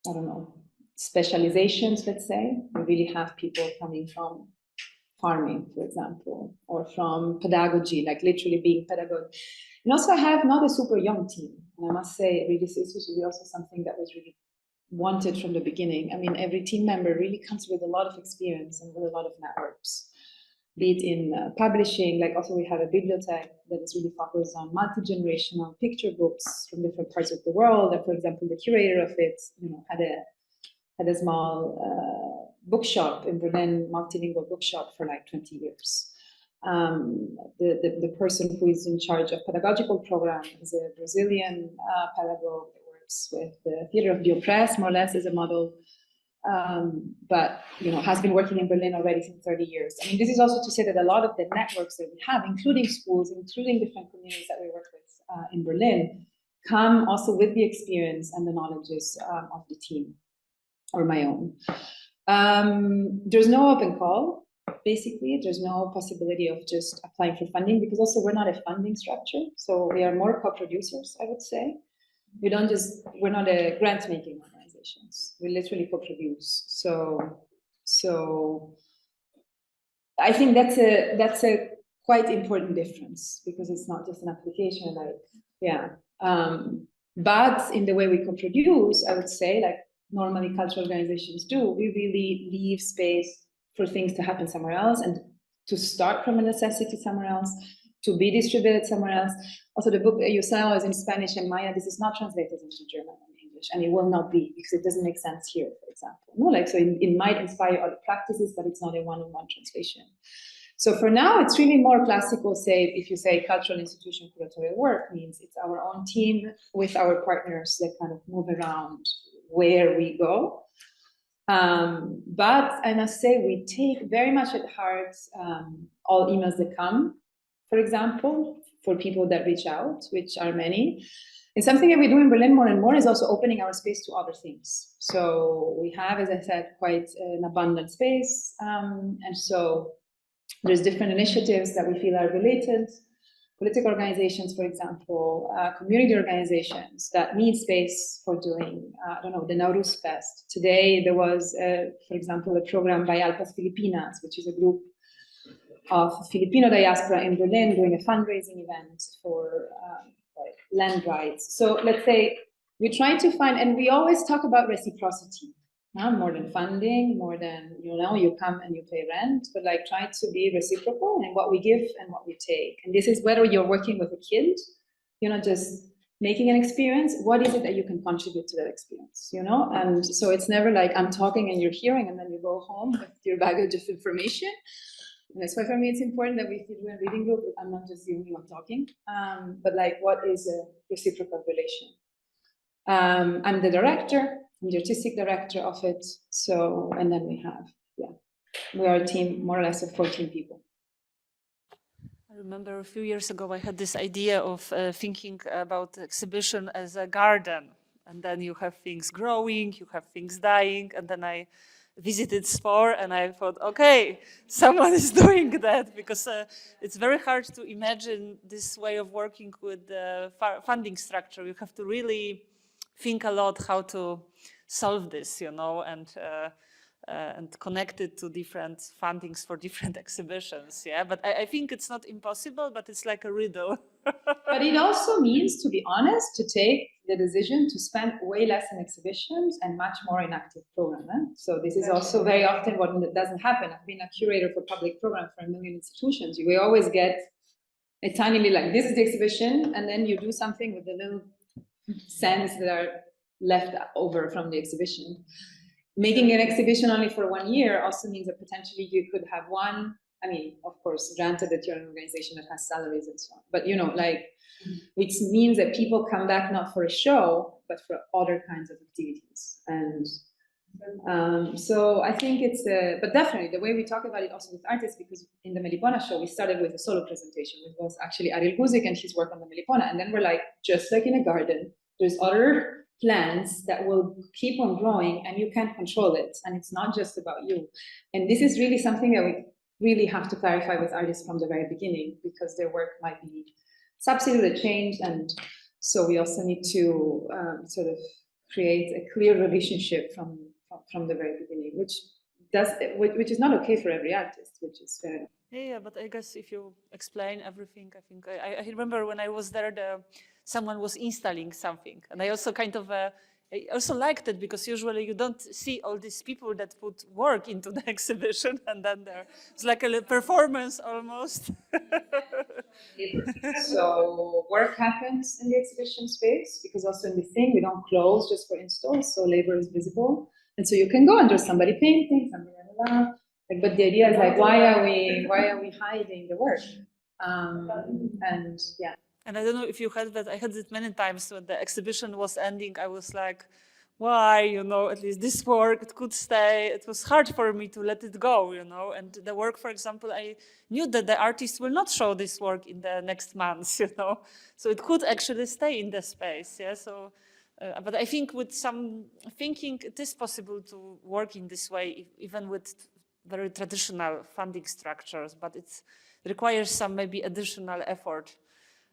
don't know, specializations, let's say. We really have people coming from farming, for example, or from pedagogy, like literally being pedagogue. And also I have not a super young team. And I must say, this is also something that was really wanted from the beginning. I mean, every team member really comes with a lot of experience and with a lot of networks, be it in publishing, like also we have a bibliothèque that is really focused on multi-generational picture books from different parts of the world. And for example, the curator of it, had a small bookshop in Berlin, multilingual bookshop for like 20 years. The person who is in charge of pedagogical program is a Brazilian pedagogue that works with the Theater of the Oppressed, more or less as a model, but has been working in Berlin already since 30 years. I mean, this is also to say that a lot of the networks that we have, including schools, including different communities that we work with in Berlin, come also with the experience and the knowledges of the team or my own. There's no open call. Basically, there's no possibility of just applying for funding because also we're not a funding structure. So we are more co-producers, I would say. We're not a grant-making organizations. We literally co-produce. So I think that's a quite important difference because it's not just an application, but in the way we co-produce, I would say, like normally cultural organizations do, we really leave space for things to happen somewhere else and to start from a necessity somewhere else, to be distributed somewhere else. Also, the book that you saw is in Spanish and Maya. This is not translated into German and English, and it will not be because it doesn't make sense here, for example. No, like so, it might inspire other practices, but it's not a one-on-one translation. So for now, it's really more classical. Say, if you say cultural institution curatorial work, means it's our own team with our partners that kind of move around where we go. But I must say we take very much at heart all emails that come, for example, for people that reach out, which are many. And something that we do in Berlin more and more is also opening our space to other things. So we have, as I said, quite an abundant space. And so there's different initiatives that we feel are related. Political organizations, for example, community organizations that need space for doing, the Nauruz Fest. Today, there was, for example, a program by Alpas Filipinas, which is a group of Filipino diaspora in Berlin doing a fundraising event for land rights. So let's say we try to find, and we always talk about reciprocity, more than funding, more than, you come and you pay rent, but like try to be reciprocal in what we give and what we take. And this is whether you're working with a kid, just making an experience, what is it that you can contribute to that experience, And so it's never like I'm talking and you're hearing and then you go home with your baggage of information. And that's why for me it's important that we do a reading group. I'm not just the only one talking, but like what is a reciprocal relation? I'm the director. I'm the artistic director of it. So, and then we are a team more or less of 14 people. I remember a few years ago I had this idea of thinking about exhibition as a garden, and then you have things growing, you have things dying, and then I visited SPOR and I thought, okay, someone is doing that, because it's very hard to imagine this way of working with the funding structure. You have to really think a lot how to solve this, and connect it to different fundings for different exhibitions. Yeah, but I think it's not impossible, but it's like a riddle. But it also means, to be honest, to take the decision to spend way less in exhibitions and much more in active program. So this is also very often what doesn't happen. I've been a curator for public program for 1 million institutions. We always get a tiny little, like, this is the exhibition, and then you do something with the little cents that are left over from the exhibition. Making an exhibition only for 1 year also means that potentially you could have one, I mean, of course, granted that you're an organization that has salaries and so on, but which means that people come back not for a show, but for other kinds of activities. And so I think it's, but definitely the way we talk about it also with artists, because in the Melipona show, we started with a solo presentation, which was actually Ariel Guzik and his work on the Melipona. And then we're like, just like in a garden, there's other plants that will keep on growing and you can't control it. And it's not just about you. And this is really something that we really have to clarify with artists from the very beginning, because their work might be substituted, changed. And so we also need to sort of create a clear relationship from the very beginning, which which is not okay for every artist, which is fair. Yeah, but I guess if you explain everything, I think I remember when I was there, someone was installing something, and I also kind of I also liked it because usually you don't see all these people that put work into the exhibition, and then it's like a performance almost. So work happens in the exhibition space because also in the thing we don't close just for installs, so labor is visible, and so you can go and there's somebody painting, somebody blah, blah, blah. Like, but the idea is like, why are we hiding the work? And yeah. And I don't know if you had that. I had it many times when the exhibition was ending. I was like, why, at least this work, it could stay. It was hard for me to let it go, and the work, for example, I knew that the artist will not show this work in the next months, so it could actually stay in the space. Yeah. So, but I think with some thinking, it is possible to work in this way, even with very traditional funding structures, but it requires some maybe additional effort.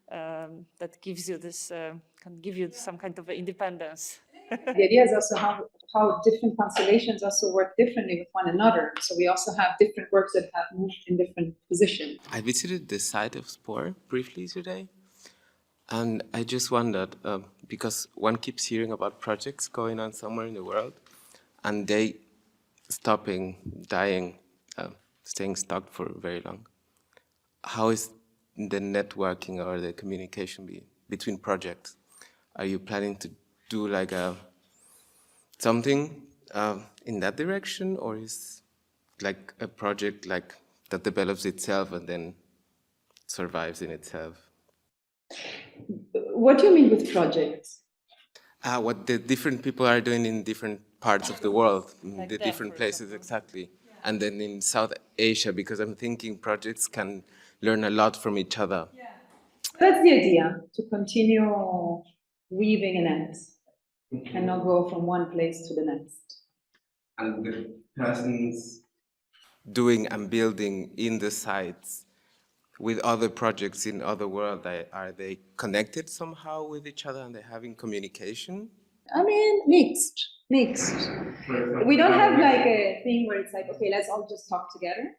That gives you this, can give you some kind of independence. The idea is also how different constellations also work differently with one another. So we also have different works that have moved in different positions. I visited the site of Spore briefly today, and I just wondered, because one keeps hearing about projects going on somewhere in the world, and they stopping, dying, staying stuck for very long. How is the networking or the communication between projects? Are you planning to do like something in that direction, or is like a project like that develops itself and then survives in itself? What do you mean with projects? What the different people are doing in different parts of the world, like the that, different places, example. exactly. Yeah. And then in South Asia, because I'm thinking projects can learn a lot from each other. Yeah. That's the idea, to continue weaving a net and not go from one place to the next. And the persons doing and building in the sites with other projects in other world, are they connected somehow with each other and they're having communication? I mean, mixed. We don't have like a thing where it's like, okay, let's all just talk together,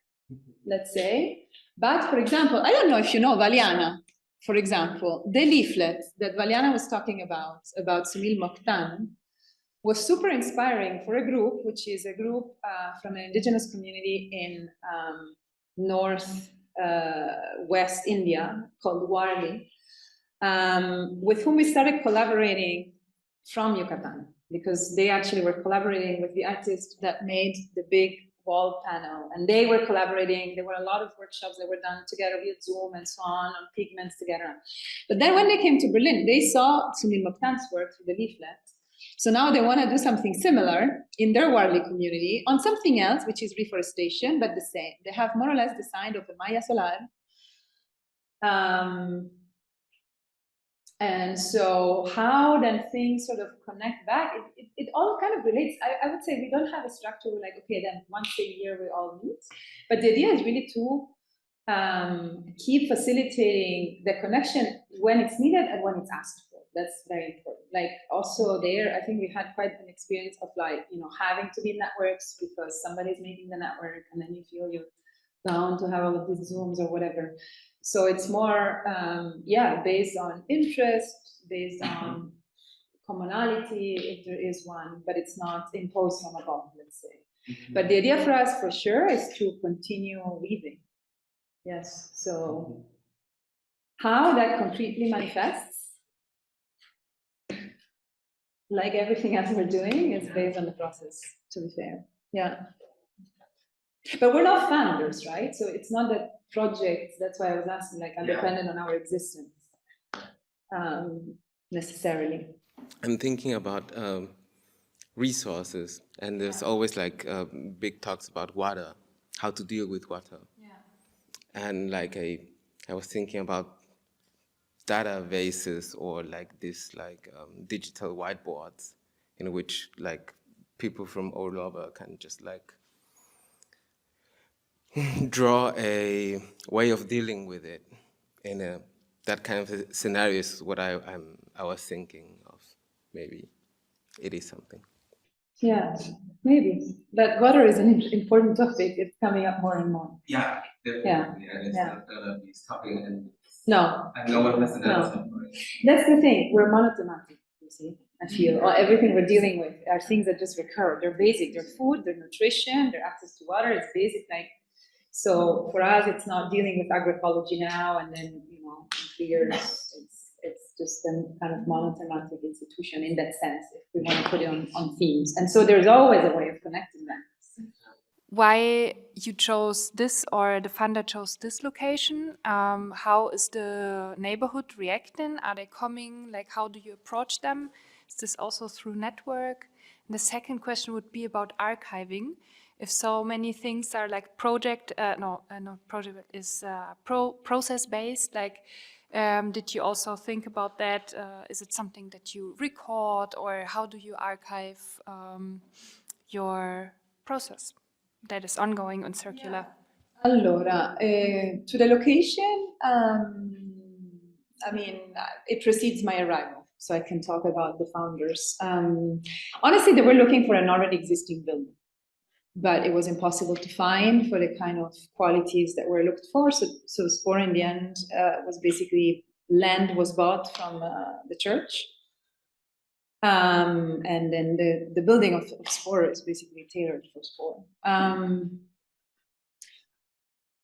let's say. But for example, I don't know if you know Valiana, for example, the leaflet that Valiana was talking about Sunil Mokhtan, was super inspiring for a group, which is a group from an indigenous community in West India called Warli, with whom we started collaborating from Yucatan, because they actually were collaborating with the artist that made the big wall panel, and they were collaborating. There were a lot of workshops that were done together via Zoom and so on pigments together. But then when they came to Berlin, they saw Sunil Mokhtan's work through the leaflet. So now they want to do something similar in their Warli community on something else, which is reforestation, but the same. They have more or less the sign of the Maya Solar. And so how then things sort of connect back, it all kind of relates. I would say we don't have a structure where like, okay, then once a year we all meet. But the idea is really to keep facilitating the connection when it's needed and when it's asked for. That's very important. Like also there, I think we had quite an experience of like, having to be in networks because somebody's making the network and then you feel you're bound to have all of these Zooms or whatever. So it's more, based on interest, based on commonality, if there is one, but it's not imposed from above, let's say. But the idea for us, for sure, is to continue weaving. Yes, so how that concretely manifests, like everything else we're doing, is based on the process, to be fair. Yeah. But we're not founders, right? So it's not that projects, that's why I was asking, like, are dependent on our existence, necessarily. I'm thinking about resources, and there's always like big talks about water, how to deal with water. Yeah. And like I was thinking about databases or like this like digital whiteboards in which like people from all over can just like draw a way of dealing with it in that kind of scenario is what I was thinking of. Maybe it is something. Yeah, Maybe, but water is an important topic. It's coming up more and more. Yeah, definitely. Yeah. And it's not gonna be stopping and No. no one has an answer. No. That's the thing. We're monothematic, you see. I feel or everything we're dealing with are things that just recur. They're basic. They're food, they're nutrition, their access to water. It's basic. Like so, for us, it's not dealing with agroecology now and then in 3 years. It's just a kind of monothematic institution in that sense. If we want to put it on themes, and so there's always a way of connecting them. Why you chose this or the funder chose this location? How is the neighborhood reacting? Are they coming? Like, how do you approach them? Is this also through network? And the second question would be about archiving. If so many things are like process based, like did you also think about that? Is it something that you record or how do you archive your process that is ongoing and circular? Allora, to the location, I mean, it precedes my arrival, so I can talk about the founders. Honestly, they were looking for an already existing building, but it was impossible to find for the kind of qualities that were looked for. So Spore in the end was basically land was bought from the church. And then the building of Spore is basically tailored for Spore.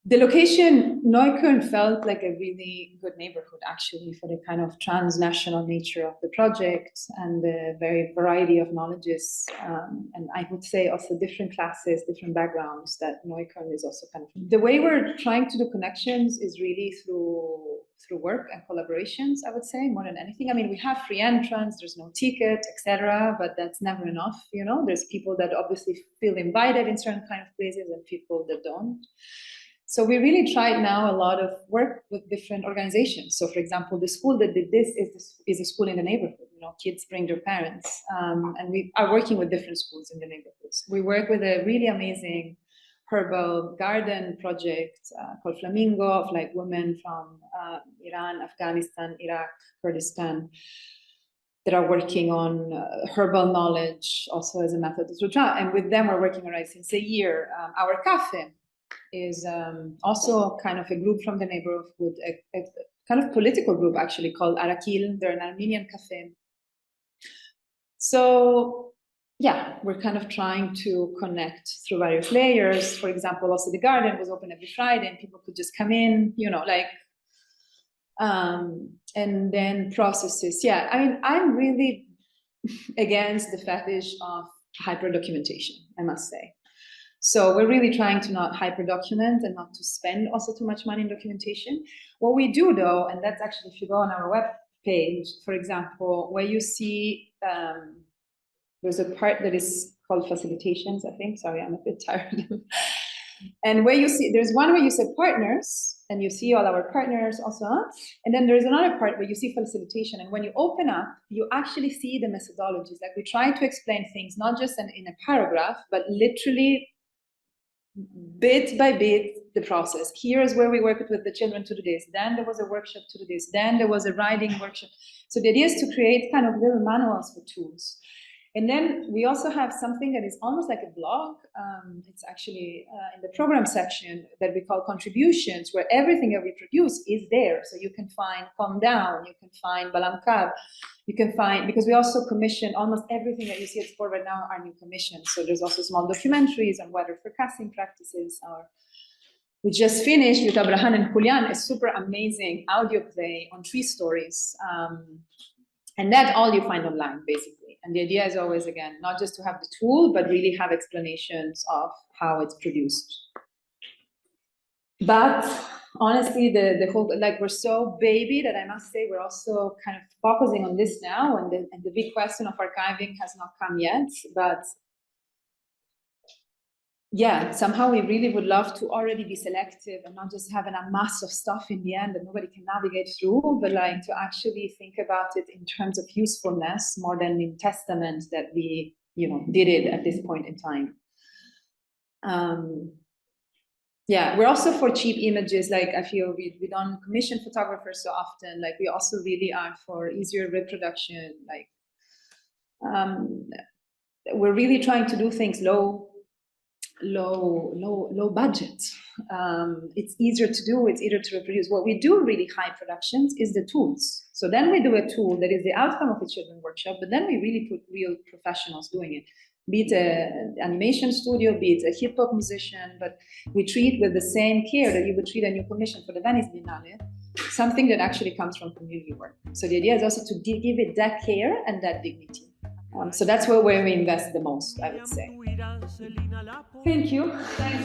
The location, Neukölln felt like a really good neighborhood, actually, for the kind of transnational nature of the project and the very variety of knowledges. And I would say also different classes, different backgrounds that Neukölln is also kind of. The way we're trying to do connections is really through work and collaborations, I would say, more than anything. I mean, we have free entrance, there's no ticket, etc., but that's never enough, There's people that obviously feel invited in certain kind of places and people that don't. So we really tried now a lot of work with different organizations. So for example, the school that did this is a school in the neighborhood. Kids bring their parents, and we are working with different schools in the neighborhoods. We work with a really amazing herbal garden project called Flamingo, of like women from Iran, Afghanistan, Iraq, Kurdistan, that are working on herbal knowledge also as a method to try. And with them, we're working already since a year. Our cafe is also kind of a group from the neighborhood, a kind of political group actually called Arakil. They're an Armenian cafe. So yeah, we're kind of trying to connect through various layers. For example, also the garden was open every Friday and people could just come in, and then processes. Yeah, I mean, I'm really against the fetish of hyper documentation, I must say. So we're really trying to not hyper document and not to spend also too much money in documentation. What we do though, and that's actually if you go on our web page, for example, where you see there's a part that is called facilitations, I think. Sorry, I'm a bit tired. And where you see, there's one where you say partners, and you see all our partners also. And then there's another part where you see facilitation. And when you open up, you actually see the methodologies. Like we try to explain things, not just in a paragraph, but literally bit by bit, the process. Here is where we worked with the children to do this. Then there was a workshop to do this. Then there was a writing workshop. So the idea is to create kind of little manuals for tools. And then we also have something that is almost like a blog. It's actually in the program section that we call contributions, where everything that we produce is there. So you can find Calm Down, you can find Balamkab, you can find, because we also commission almost everything that you see at Sport right now are new commissions. So there's also small documentaries on weather forecasting practices. We just finished with Abrahan and Julián a super amazing audio play on tree stories. And that all you find online, basically. And the idea is always, again, not just to have the tool, but really have explanations of how it's produced. But honestly, the whole, like, we're so baby that I must say we're also kind of focusing on this now, and the big question of archiving has not come yet. But yeah, somehow we really would love to already be selective and not just have a mass of stuff in the end that nobody can navigate through, but like to actually think about it in terms of usefulness more than in testament that we, did it at this point in time. Yeah, we're also for cheap images. Like I feel we don't commission photographers so often. Like we also really are for easier reproduction. Like we're really trying to do things low budget. It's easier to do, it's easier to reproduce. What we do really high productions is the tools. So then we do a tool that is the outcome of a children's workshop, but then we really put real professionals doing it. Be it an animation studio, be it a hip hop musician, but we treat with the same care that you would treat a new commission for the Venice Biennale, something that actually comes from community work. So the idea is also to give it that care and that dignity. So that's where we invest the most, I would say. Thank you. Thanks.